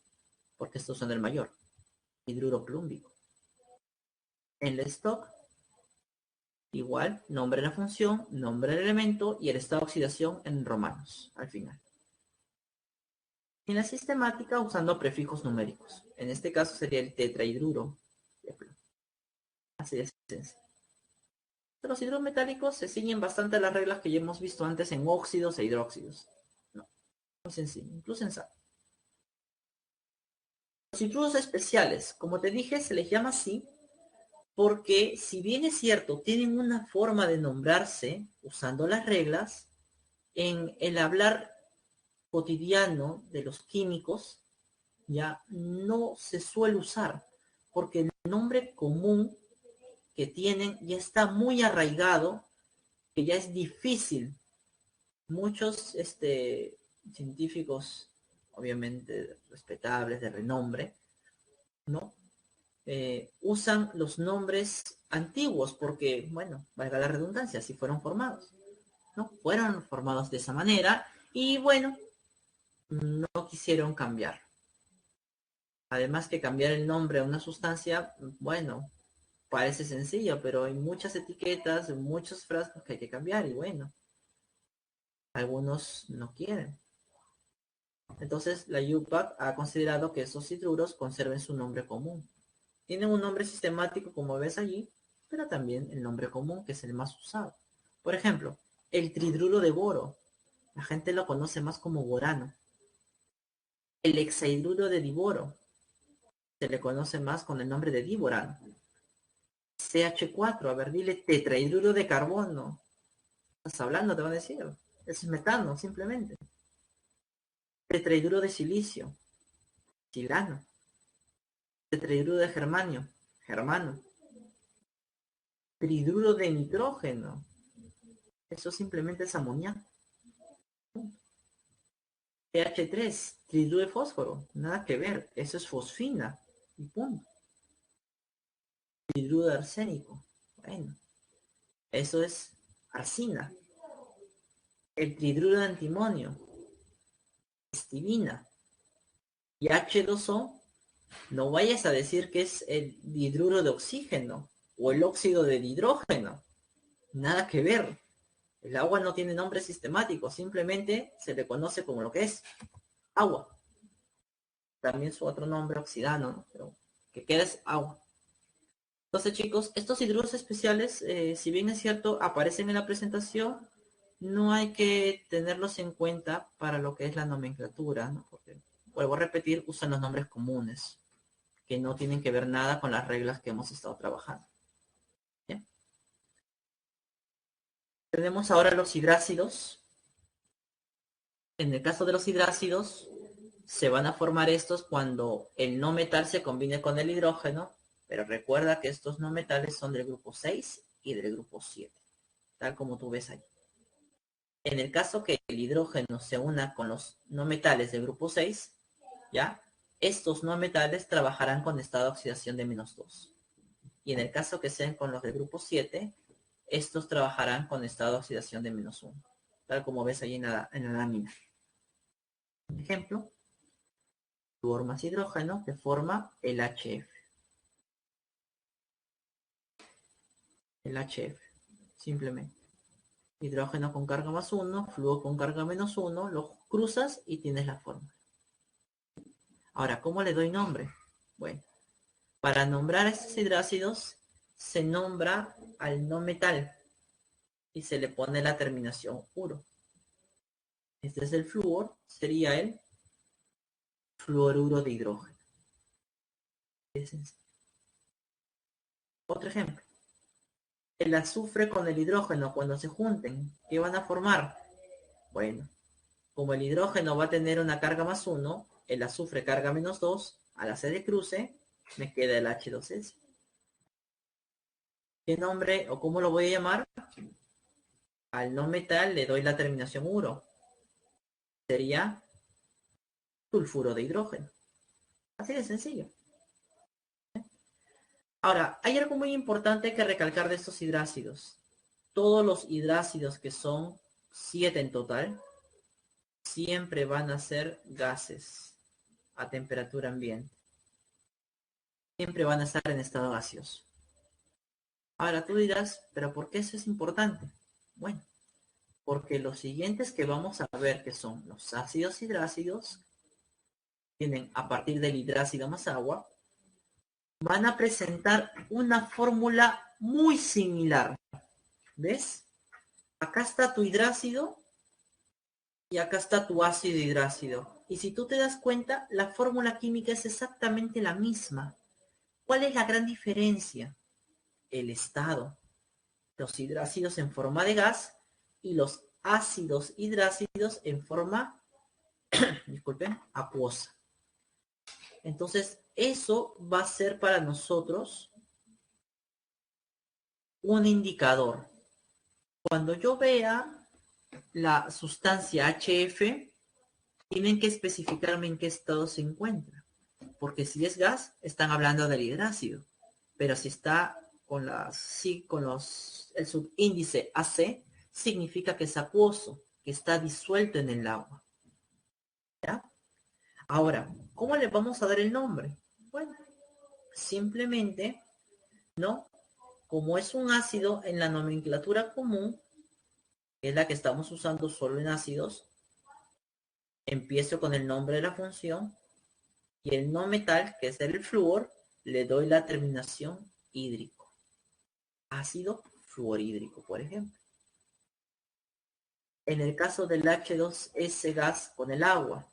porque estos son el mayor, hidruro plúmbico. En el stock, igual, nombre de la función, nombre del elemento y el estado de oxidación en romanos, al final. En la sistemática, usando prefijos numéricos. En este caso sería el tetrahidruro de plomo. Así de sencillo. Los hidrometálicos se ciñen bastante a las reglas que ya hemos visto antes en óxidos e hidróxidos. No, muy sencillo, incluso en sal. Los hidruros especiales, como te dije, se les llama así porque, si bien es cierto, tienen una forma de nombrarse usando las reglas, en el hablar cotidiano de los químicos ya no se suele usar, porque el nombre común que tienen ya está muy arraigado, que ya es difícil. Muchos científicos, obviamente respetables, de renombre, ¿no? Usan los nombres antiguos porque, bueno, valga la redundancia, así fueron formados, ¿no? Fueron formados de esa manera y, bueno, no quisieron cambiar. Además que cambiar el nombre a una sustancia, bueno, parece sencillo, pero hay muchas etiquetas, muchos frascos que hay que cambiar y, bueno, algunos no quieren. Entonces, la UPAC ha considerado que esos hidruros conserven su nombre común. Tienen un nombre sistemático, como ves allí, pero también el nombre común, que es el más usado. Por ejemplo, el tridruro de boro. La gente lo conoce más como borano. El hexahidruro de diboro. Se le conoce más con el nombre de diborano. CH4, a ver, dile tetrahidruro de carbono. ¿Estás hablando? Te van a decir. Es metano, simplemente. Tetrahidruro de silicio. Silano. Tetrahidruro de germanio. Germano. Tridruro de nitrógeno. Eso simplemente es amoníaco. pH3, tridruro de fósforo, nada que ver, eso es fosfina y punto. Tridruro de arsénico, bueno, eso es arsina. El tridruro de antimonio, estivina. Y H2O, no vayas a decir que es el dihidruro de oxígeno o el óxido de hidrógeno, nada que ver. El agua no tiene nombre sistemático, simplemente se le conoce como lo que es, agua. También su otro nombre oxidano, ¿no? Pero que queda es agua. Entonces, chicos, estos hidruros especiales, si bien es cierto, aparecen en la presentación, no hay que tenerlos en cuenta para lo que es la nomenclatura, ¿no? Porque, vuelvo a repetir, usan los nombres comunes, que no tienen que ver nada con las reglas que hemos estado trabajando. ¿Bien? Tenemos ahora los hidrácidos. En el caso de los hidrácidos, se van a formar estos cuando el no metal se combine con el hidrógeno, pero recuerda que estos no metales son del grupo 6 y del grupo 7, tal como tú ves ahí. En el caso que el hidrógeno se una con los no metales del grupo 6, ¿ya? Estos no metales trabajarán con estado de oxidación de -2. Y en el caso que sean con los del grupo 7, estos trabajarán con estado de oxidación de -1, tal como ves ahí en la lámina. Ejemplo, flúor más hidrógeno que forma el HF. El HF, simplemente. Hidrógeno con carga +1, flúor con carga -1, los cruzas y tienes la fórmula. Ahora, ¿cómo le doy nombre? Bueno, para nombrar a estos hidrácidos se nombra al no metal y se le pone la terminación uro. Este es el flúor, sería el fluoruro de hidrógeno. Otro ejemplo. El azufre con el hidrógeno cuando se junten, ¿qué van a formar? Bueno, como el hidrógeno va a tener una carga +1, el azufre carga -2, al hacer el cruce, me queda el H2S. ¿Qué nombre o cómo lo voy a llamar? Al no metal le doy la terminación uro. Sería sulfuro de hidrógeno. Así de sencillo. Ahora, hay algo muy importante que recalcar de estos hidrácidos. Todos los hidrácidos, que son 7 en total, siempre van a ser gases a temperatura ambiente. Siempre van a estar en estado gaseoso. Ahora tú dirás, ¿pero por qué eso es importante? Bueno, porque los siguientes que vamos a ver, que son los ácidos hidrácidos, tienen a partir del hidrácido más agua, van a presentar una fórmula muy similar. ¿Ves? Acá está tu hidrácido y acá está tu ácido hidrácido. Y si tú te das cuenta, la fórmula química es exactamente la misma. ¿Cuál es la gran diferencia? El estado. Los hidrácidos en forma de gas y los ácidos hidrácidos en forma, disculpen, acuosa. Entonces, eso va a ser para nosotros un indicador. Cuando yo vea la sustancia HF, tienen que especificarme en qué estado se encuentra. Porque si es gas, están hablando del hidrácido. Pero si está con el subíndice AC, significa que es acuoso, que está disuelto en el agua. ¿Ya? Ahora, ¿cómo le vamos a dar el nombre? Bueno, simplemente, ¿no? Como es un ácido en la nomenclatura común, que es la que estamos usando solo en ácidos, empiezo con el nombre de la función y el no metal, que es el flúor, le doy la terminación hídrico. Ácido fluorhídrico, por ejemplo. En el caso del H2S gas con el agua,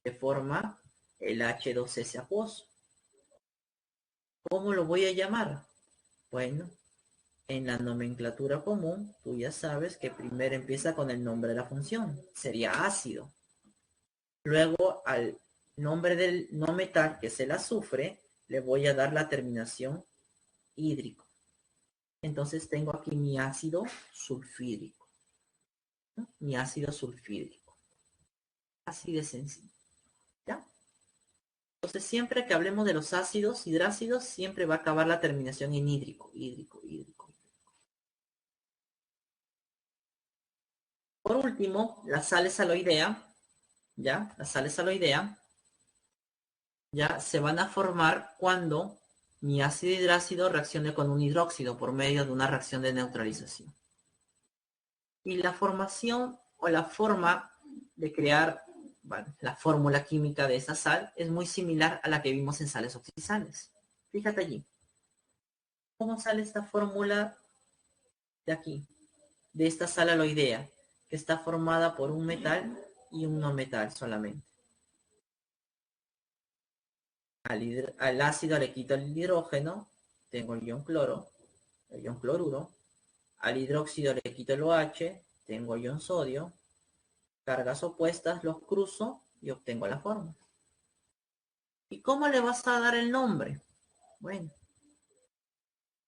se forma el H2S acuoso. ¿Cómo lo voy a llamar? Bueno, en la nomenclatura común, tú ya sabes que primero empieza con el nombre de la función. Sería ácido. Luego, al nombre del no metal, que es el azufre, le voy a dar la terminación hídrico. Entonces tengo aquí mi ácido sulfídrico. ¿No? Mi ácido sulfídrico. Así de sencillo. ¿Ya? Entonces siempre que hablemos de los ácidos, hidrácidos, siempre va a acabar la terminación en hídrico, hídrico, hídrico. Por último, la sales aloidea, ¿ya? Las sales aloidea ya se van a formar cuando mi ácido hidrácido reaccione con un hidróxido por medio de una reacción de neutralización. Y la formación o la forma de crear, bueno, la fórmula química de esa sal es muy similar a la que vimos en sales oxidales. Fíjate allí. ¿Cómo sale esta fórmula de aquí? De esta sal aloidea, que está formada por un metal y un no metal solamente. Al ácido le quito el hidrógeno, tengo el ion cloro, el ion cloruro. Al hidróxido le quito el OH, tengo el ion sodio. Cargas opuestas, los cruzo y obtengo la fórmula. ¿Y cómo le vas a dar el nombre? Bueno,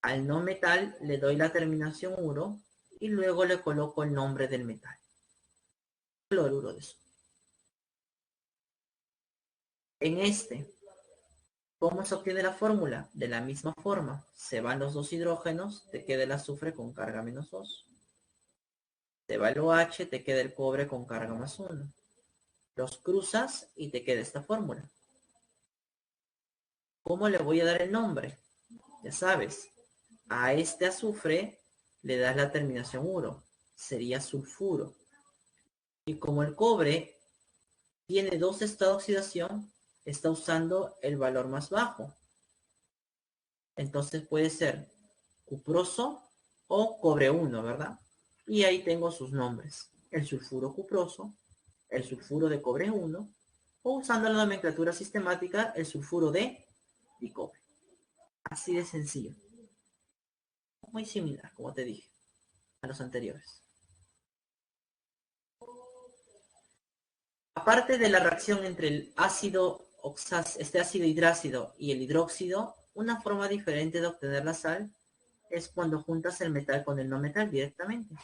al no metal le doy la terminación uro y luego le coloco el nombre del metal. Cloruro de sodio. En este, ¿cómo se obtiene la fórmula? De la misma forma, se van los dos hidrógenos, te queda el azufre con carga -2. Se va el OH, te queda el cobre con carga +1. Los cruzas y te queda esta fórmula. ¿Cómo le voy a dar el nombre? Ya sabes, a este azufre le das la terminación uro, sería sulfuro. Y como el cobre tiene dos estados de oxidación, está usando el valor más bajo. Entonces puede ser cuproso o cobre 1, ¿verdad? Y ahí tengo sus nombres. El sulfuro cuproso, el sulfuro de cobre 1, o usando la nomenclatura sistemática, el sulfuro de dicobre. Así de sencillo. Muy similar, como te dije, a los anteriores. Aparte de la reacción entre el ácido ácido hidrácido y el hidróxido, una forma diferente de obtener la sal es cuando juntas el metal con el no metal directamente,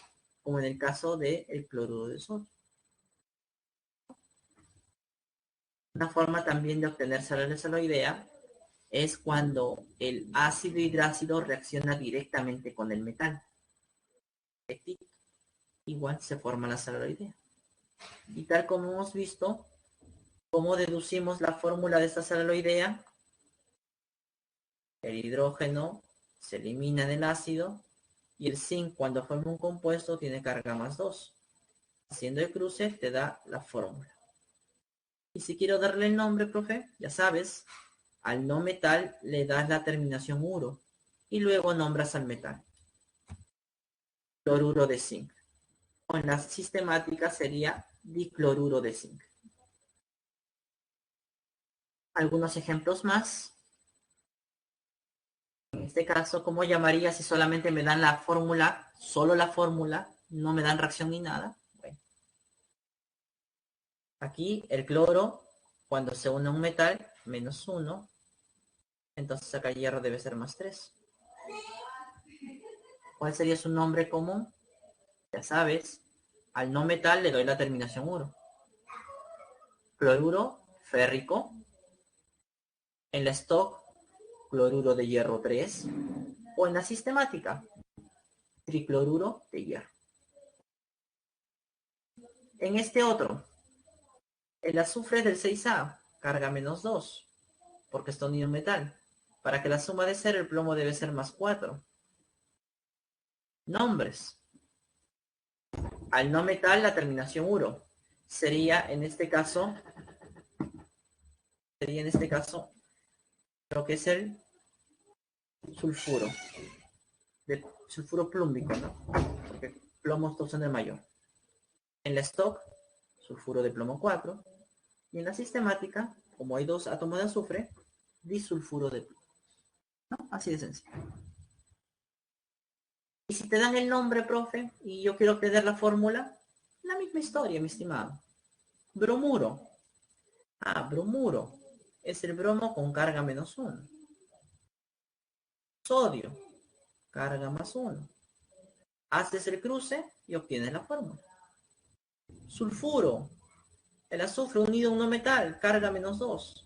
como en el caso del cloruro de sodio. Una forma también de obtener sal saloidea es cuando el ácido hidrácido reacciona directamente con el metal. Igual se forma la sal saloidea. Y tal como hemos visto, ¿cómo deducimos la fórmula de esta sal saloidea? El hidrógeno se elimina del ácido y el zinc cuando forma un compuesto tiene carga +2. Haciendo el cruce te da la fórmula. Y si quiero darle el nombre, profe, ya sabes, al no metal le das la terminación uro y luego nombras al metal. Cloruro de zinc. O en la sistemática sería dicloruro de zinc. Algunos ejemplos más. En este caso, ¿cómo llamaría si solamente me dan la fórmula, solo la fórmula, no me dan reacción ni nada? Bueno. Aquí el cloro, cuando se une a un metal, -1, entonces acá el hierro debe ser +3. ¿Cuál sería su nombre común? Ya sabes, al no metal le doy la terminación uro. Cloruro férrico. En la stock, cloruro de hierro 3. O en la sistemática, tricloruro de hierro. En este otro, el azufre del 6A, carga -2, porque está unido en metal. Para que la suma de 0, el plomo debe ser +4. Nombres. Al no metal, la terminación uro. Sería en este caso, lo que es el sulfuro. De sulfuro plúmbico, ¿no? Porque plomo todos son el mayor. En la stock, sulfuro de plomo 4. Y en la sistemática, como hay dos átomos de azufre, disulfuro de plomo. ¿No? Así de sencillo. Y si te dan el nombre, profe, y yo quiero obtener la fórmula, la misma historia, mi estimado. Bromuro. Bromuro. Es el bromo con carga -1. Sodio. Carga +1. Haces el cruce y obtienes la fórmula. Sulfuro. El azufre unido a un no metal, carga -2.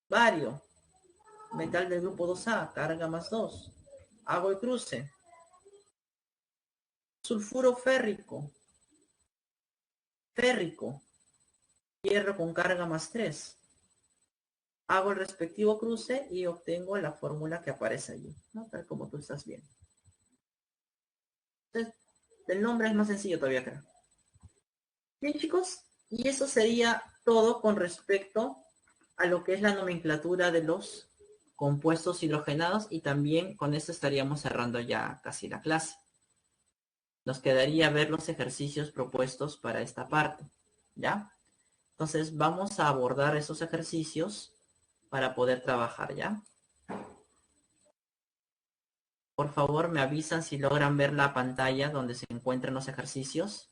Bario. Metal del grupo 2A, carga +2. Hago el cruce. Sulfuro férrico. Férrico. Hierro con carga +3. Hago el respectivo cruce y obtengo la fórmula que aparece allí, ¿no? Tal como tú estás viendo. Entonces, el nombre es más sencillo todavía acá. Bien, chicos, y eso sería todo con respecto a lo que es la nomenclatura de los compuestos hidrogenados y también con esto estaríamos cerrando ya casi la clase. Nos quedaría ver los ejercicios propuestos para esta parte, ¿ya? Entonces vamos a abordar esos ejercicios para poder trabajar, ¿ya? Por favor, me avisan si logran ver la pantalla donde se encuentran los ejercicios.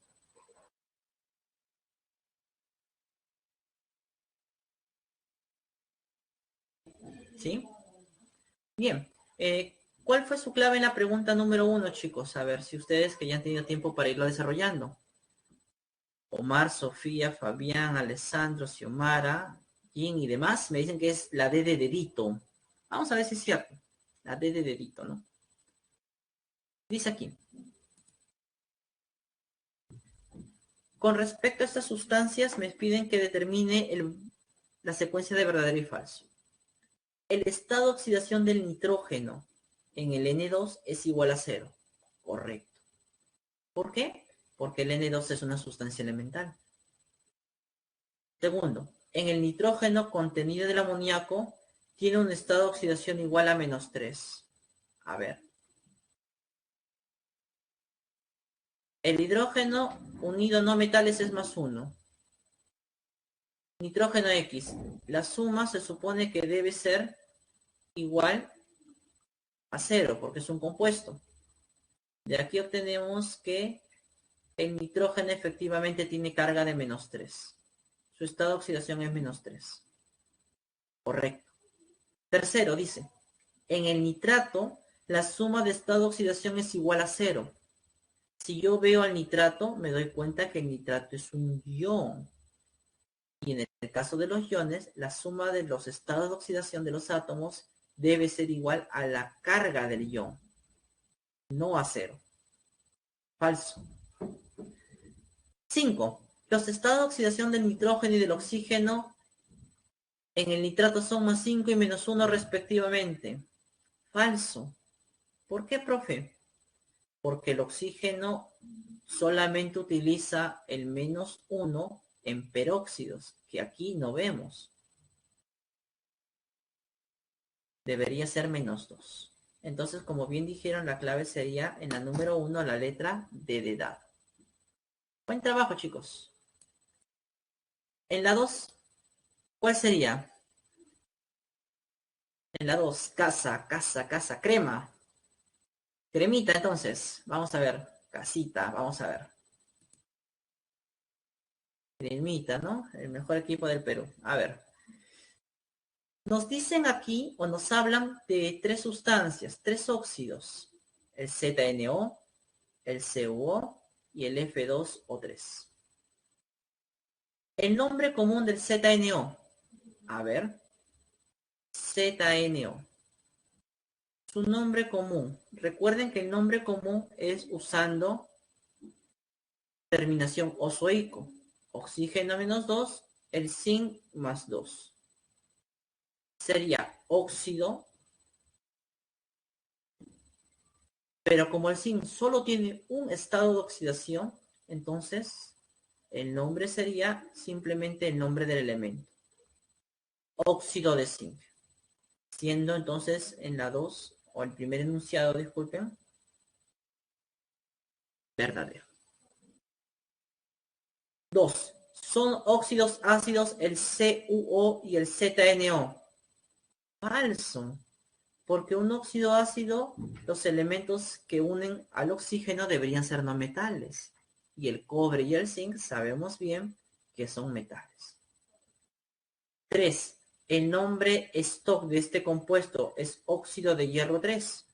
¿Sí? Bien. ¿Cuál fue su clave en la pregunta número 1, chicos? A ver si ustedes que ya han tenido tiempo para irlo desarrollando. Omar, Sofía, Fabián, Alessandro, Xiomara, Jin y demás me dicen que es la D de dedito. Vamos a ver si es cierto. La D de dedito, ¿no? Dice aquí. Con respecto a estas sustancias, me piden que determine la secuencia de verdadero y falso. El estado de oxidación del nitrógeno en el N2 es igual a 0. Correcto. ¿Por qué? Porque el N2 es una sustancia elemental. Segundo, en el nitrógeno contenido del amoníaco tiene un estado de oxidación igual a -3. A ver. El hidrógeno unido no metales es +1. Nitrógeno X. La suma se supone que debe ser igual a 0 porque es un compuesto. De aquí obtenemos que el nitrógeno efectivamente tiene carga de -3. Su estado de oxidación es -3. Correcto. Tercero, dice, en el nitrato, la suma de estado de oxidación es igual a 0. Si yo veo al nitrato, me doy cuenta que el nitrato es un ion. Y en el caso de los iones, la suma de los estados de oxidación de los átomos debe ser igual a la carga del ion, no a 0. Falso. 5. Los estados de oxidación del nitrógeno y del oxígeno en el nitrato son +5 y -1 respectivamente. Falso. ¿Por qué, profe? Porque el oxígeno solamente utiliza el -1 en peróxidos, que aquí no vemos. Debería ser -2. Entonces, como bien dijeron, la clave sería en la número 1, la letra D de dado. Buen trabajo, chicos. En la 2, ¿cuál sería? En la 2, casa, crema. Cremita, entonces. Vamos a ver. Casita, vamos a ver. Cremita, ¿no? El mejor equipo del Perú. A ver. Nos dicen aquí, o nos hablan de 3 sustancias, 3 óxidos. El ZNO, el CuO y el F2O3. El nombre común del ZNO. A ver. ZNO. Su nombre común. Recuerden que el nombre común es usando terminación osoico. Oxígeno -2, el zinc +2. Sería óxido. Pero como el zinc solo tiene un estado de oxidación, entonces el nombre sería simplemente el nombre del elemento. Óxido de zinc. Siendo entonces en la 2, o el primer enunciado, disculpen, verdadero. 2. Son óxidos ácidos el CuO y el ZNO. Falso. Porque un óxido ácido, los elementos que unen al oxígeno deberían ser no metales. Y el cobre y el zinc sabemos bien que son metales. 3. El nombre stock de este compuesto es óxido de hierro 3.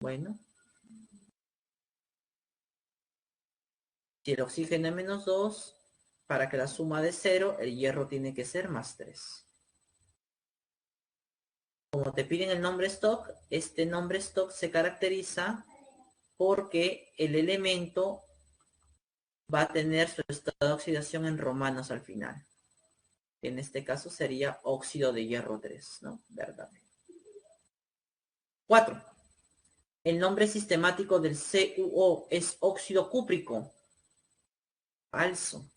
Bueno. Si el oxígeno es -2, para que la suma de 0, el hierro tiene que ser +3. Como te piden el nombre stock, este nombre stock se caracteriza porque el elemento va a tener su estado de oxidación en romanos al final. En este caso sería óxido de hierro 3, ¿no? ¿Verdad? 4. El nombre sistemático del CuO es óxido cúprico. Falso.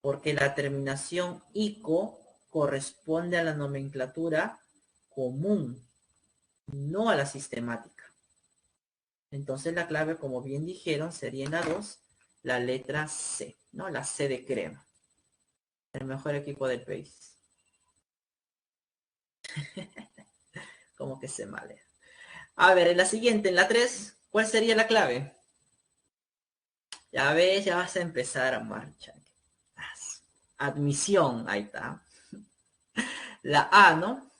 Porque la terminación ico corresponde a la nomenclatura común, no a la sistemática. Entonces la clave, como bien dijeron, sería en la 2, la letra C, ¿no? La C de crema. El mejor equipo del país. Como que se malea. A ver, en la siguiente, en la 3, ¿cuál sería la clave? Ya ves, ya vas a empezar a marchar. Admisión, ahí está. La A, ¿no?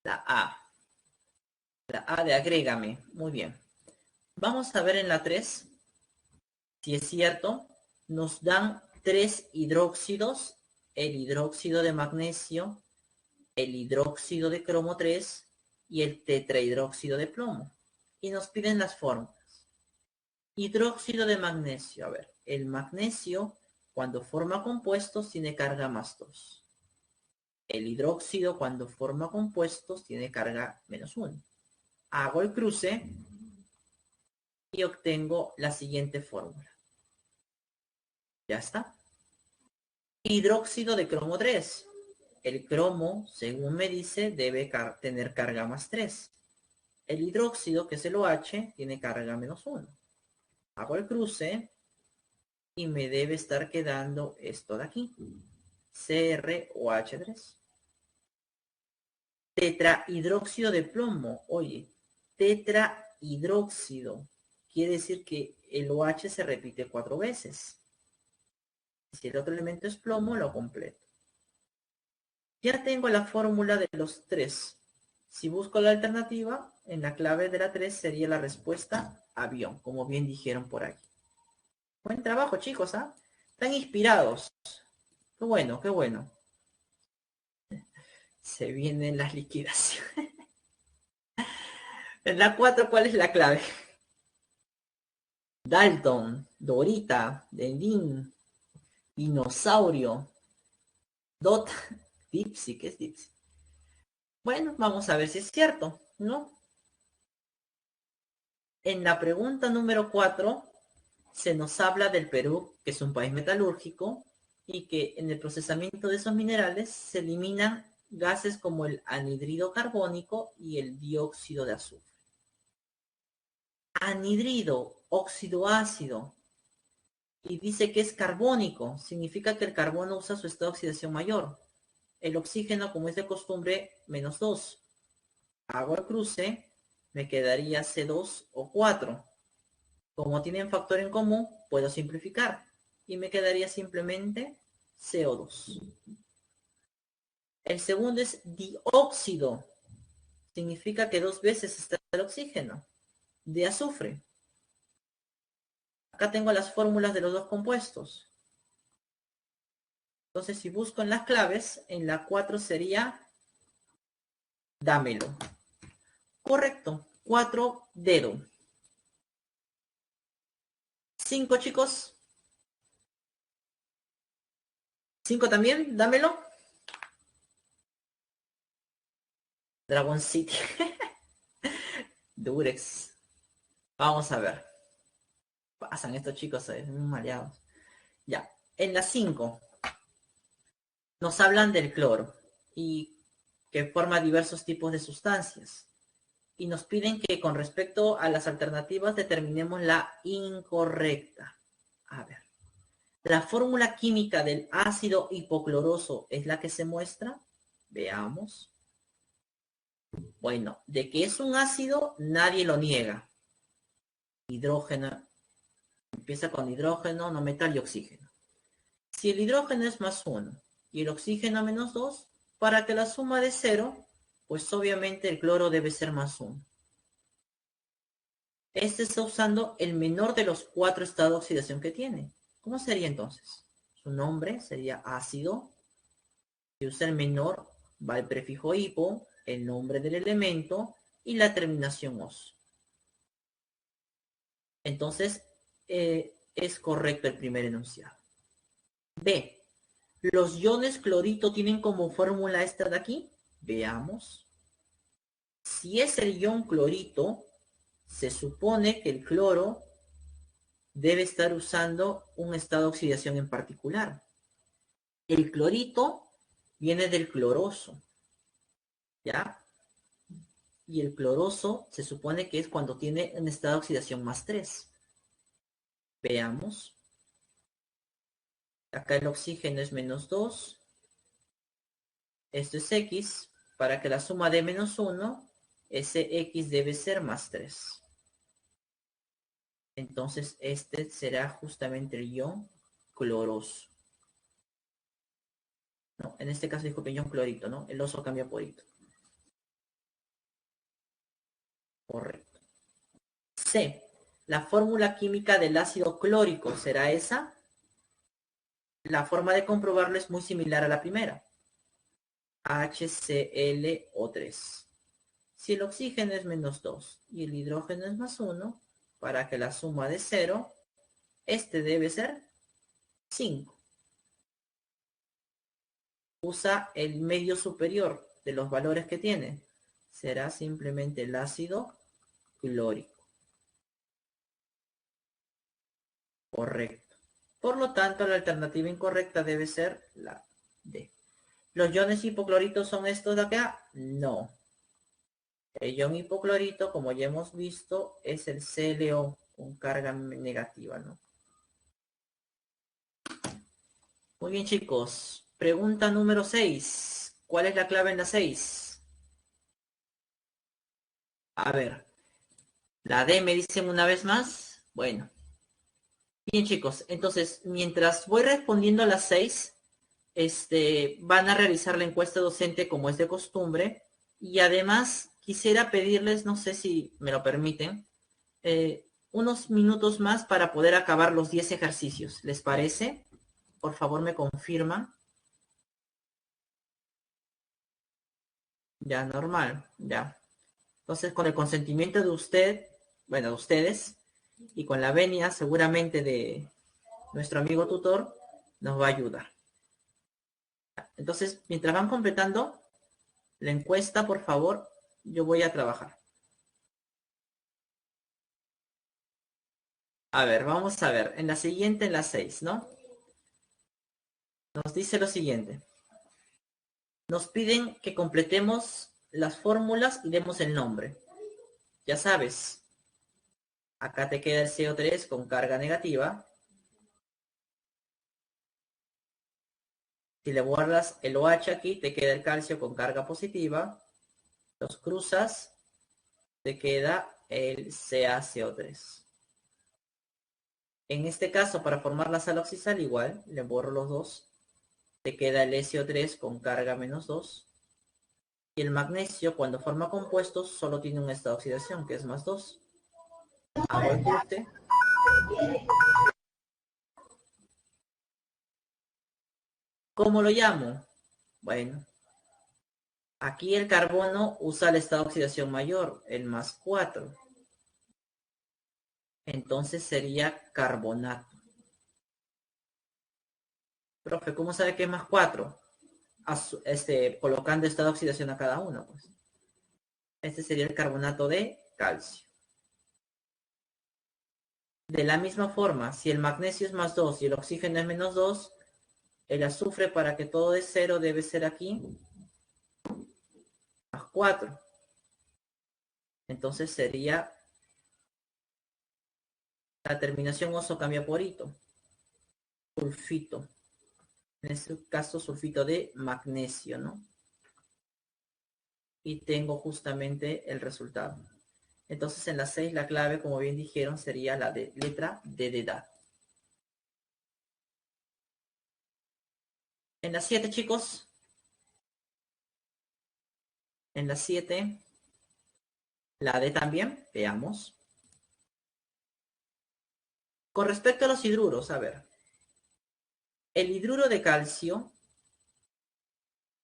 La A. La A de agrégame. Muy bien. Vamos a ver en la 3, si es cierto, nos dan 3 hidróxidos, el hidróxido de magnesio, el hidróxido de cromo 3 y el tetrahidróxido de plomo. Y nos piden las fórmulas. Hidróxido de magnesio. A ver, el magnesio, cuando forma compuestos, tiene carga más 2. El hidróxido, cuando forma compuestos, tiene carga menos 1. Hago el cruce y obtengo la siguiente fórmula. Ya está. Hidróxido de cromo 3. El cromo, según me dice, debe tener carga más 3. El hidróxido, que es el OH, tiene carga menos 1. Hago el cruce y me debe estar quedando esto de aquí. CrOH3. Tetrahidróxido de plomo. Oye, tetrahidróxido. Quiere decir que el OH se repite 4 veces. Si el otro elemento es plomo, lo completo. Ya tengo la fórmula de los 3. Si busco la alternativa, en la clave de la 3 sería la respuesta avión, como bien dijeron por aquí. Buen trabajo, chicos, ¿ah? Están inspirados. Qué bueno, qué bueno. Se vienen las liquidaciones. En la 4, ¿cuál es la clave? Dalton, Dorita, Delin, Dinosaurio, Dot, Dipsy, ¿qué es Dipsy? Bueno, vamos a ver si es cierto, ¿no? En la pregunta número 4 se nos habla del Perú, que es un país metalúrgico, y que en el procesamiento de esos minerales se eliminan gases como el anhidrido carbónico y el dióxido de azufre. Anhidrido, óxido ácido, y dice que es carbónico, significa que el carbono usa su estado de oxidación mayor. El oxígeno, como es de costumbre, menos 2. Hago el cruce, me quedaría C2 o 4. Como tienen factor en común, puedo simplificar. Y me quedaría simplemente CO2. El segundo es dióxido. Significa que 2 veces está el oxígeno. De azufre. Acá tengo las fórmulas de los dos compuestos. Entonces, si busco en las claves, en la 4 sería dámelo. Correcto. 4 dedo. 5, chicos. 5 también, dámelo. Dragon City. Durex. Vamos a ver. Pasan estos chicos, muy mareados. Ya. En la 5 nos hablan del cloro y que forma diversos tipos de sustancias. Y nos piden que con respecto a las alternativas determinemos la incorrecta. A ver. La fórmula química del ácido hipocloroso es la que se muestra. Veamos. Bueno, de que es un ácido, nadie lo niega. Hidrógeno. Empieza con hidrógeno, no metal y oxígeno. Si el hidrógeno es más 1 y el oxígeno menos 2, para que la suma de 0, pues obviamente el cloro debe ser más 1. Este está usando el menor de los 4 estados de oxidación que tiene. ¿Cómo sería entonces? Su nombre sería ácido. Si usa el menor, va el prefijo hipo, el nombre del elemento y la terminación os. Entonces, es correcto el primer enunciado. B. ¿Los iones clorito tienen como fórmula esta de aquí? Veamos. Si es el ion clorito, se supone que el cloro debe estar usando un estado de oxidación en particular. El clorito viene del cloroso, ¿ya? Y el cloroso se supone que es cuando tiene un estado de oxidación +3. Veamos. Acá el oxígeno es -2. Esto es X. Para que la suma dé -1, ese X debe ser +3. Entonces este será justamente el ion cloroso. No, en este caso, disculpen, ion clorito, ¿no? El oso cambia por hito. Correcto. C. La fórmula química del ácido clórico será esa. La forma de comprobarlo es muy similar a la primera. HClO3. Si el oxígeno es -2 y el hidrógeno es +1, para que la suma de 0, este debe ser 5. Usa el medio superior de los valores que tiene. Será simplemente el ácido clórico. Correcto. Por lo tanto, la alternativa incorrecta debe ser la D. ¿Los iones hipocloritos son estos de acá? No. El ion hipoclorito, como ya hemos visto, es el ClO con carga negativa, ¿no? Muy bien, chicos. Pregunta número 6. ¿Cuál es la clave en la 6? A ver. La D me dicen una vez más. Bueno. Bien, chicos. Entonces, mientras voy respondiendo a las 6, van a realizar la encuesta docente como es de costumbre. Y además, quisiera pedirles, no sé si me lo permiten, unos minutos más para poder acabar los 10 ejercicios. ¿Les parece? Por favor, me confirman. Ya, normal, ya. Entonces, con el consentimiento de usted, bueno, de ustedes, y con la venia seguramente de nuestro amigo tutor, nos va a ayudar. Entonces, mientras van completando la encuesta, por favor, yo voy a trabajar. A ver, vamos a ver. En la siguiente, en la 6, ¿no? Nos dice lo siguiente. Nos piden que completemos las fórmulas y demos el nombre. Ya sabes, acá te queda el CO3 con carga negativa. Si le guardas el OH aquí, te queda el calcio con carga positiva. Los cruzas, te queda el CaCO3. En este caso, para formar la sal oxisal, igual, le borro los dos. Te queda el SO3 con carga -2. Y el magnesio, cuando forma compuestos, solo tiene un estado de oxidación, que es +2. Hago el cruce. ¿Cómo lo llamo? Bueno, aquí el carbono usa el estado de oxidación mayor, el +4. Entonces sería carbonato. Profe, ¿cómo sabe que es +4? Colocando estado de oxidación a cada uno, pues. Este sería el carbonato de calcio. De la misma forma, si el magnesio es +2 y el oxígeno es -2, el azufre, para que todo es 0, debe ser aquí +4. Entonces sería, la terminación oso cambia por hito. Sulfito. En este caso, sulfito de magnesio, ¿no? Y tengo justamente el resultado. Entonces, en la 6, la clave, como bien dijeron, sería la de letra D de edad. En la 7, chicos. En la 7, la D también. Veamos. Con respecto a los hidruros, a ver. El hidruro de calcio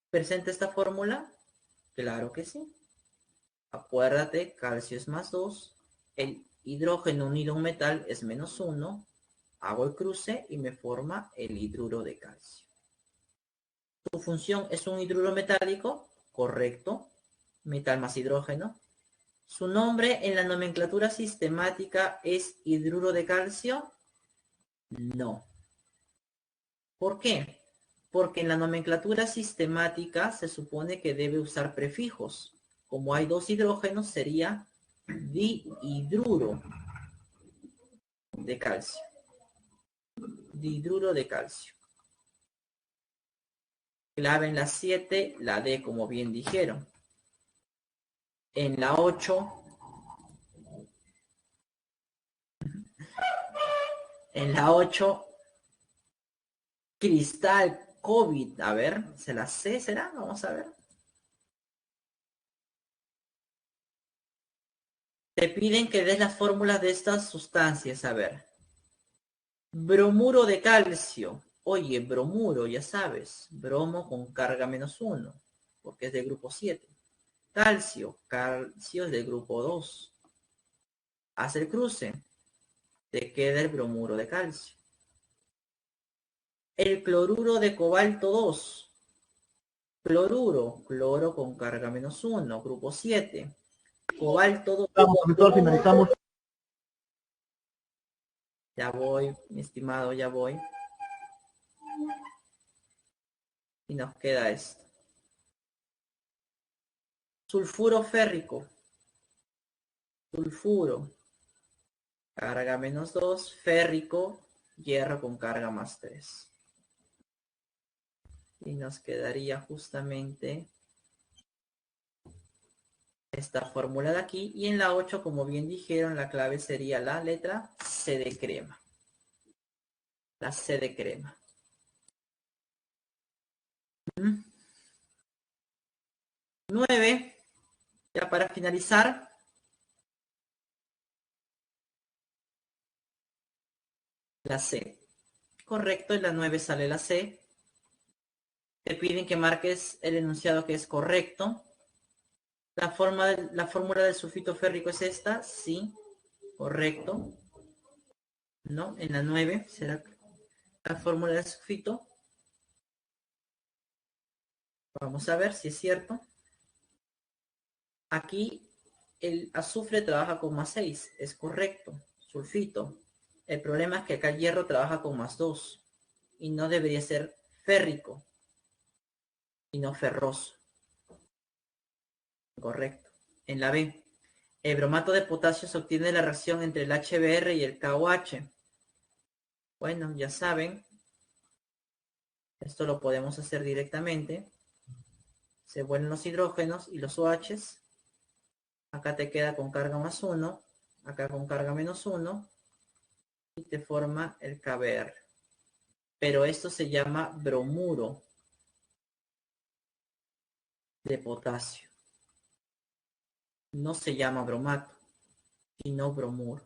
presenta esta fórmula. Claro que sí. Acuérdate, calcio es +2. El hidrógeno unido a un metal es -1. Hago el cruce y me forma el hidruro de calcio. Su función es un hidruro metálico, correcto, metal más hidrógeno. Su nombre en la nomenclatura sistemática es hidruro de calcio, no. ¿Por qué? Porque en la nomenclatura sistemática se supone que debe usar prefijos. Como hay dos hidrógenos, sería dihidruro de calcio. Dihidruro de calcio. Clave en la 7, la D, como bien dijeron. En la 8, cristal COVID. A ver, ¿se la sé? ¿Será? Vamos a ver. Te piden que des las fórmulas de estas sustancias. A ver. Bromuro de calcio. Oye, bromuro, ya sabes. Bromo con carga -1, porque es del grupo 7. Calcio. Calcio es del grupo 2. Haz el cruce. Te queda el bromuro de calcio. El cloruro de cobalto 2. Cloruro. Cloro con carga -1. Grupo 7. Cobalto 2. Doctor, finalizamos. Ya voy, mi estimado, ya voy. Y nos queda esto. Sulfuro férrico. Sulfuro. Carga -2. Férrico. Hierro con carga +3. Y nos quedaría justamente esta fórmula de aquí. Y en la 8, como bien dijeron, la clave sería la letra C de crema. La C de crema. 9. Ya para finalizar. La C. Correcto, en la 9 sale la C. Te piden que marques el enunciado que es correcto. La fórmula del sulfito férrico es esta. Sí, correcto. ¿No? En la 9 será la fórmula del sulfito. Vamos a ver si es cierto. Aquí el azufre trabaja con +6. Es correcto. Sulfito. El problema es que acá el hierro trabaja con +2. Y no debería ser férrico. Y no ferroso. Correcto. En la B. El bromato de potasio se obtiene de la reacción entre el HBr y el KOH. Bueno, ya saben. Esto lo podemos hacer directamente. Se vuelven los hidrógenos y los OHs. Acá te queda con carga +1. Acá con carga -1. Y te forma el KBr. Pero esto se llama bromuro de potasio. No se llama bromato, sino bromuro.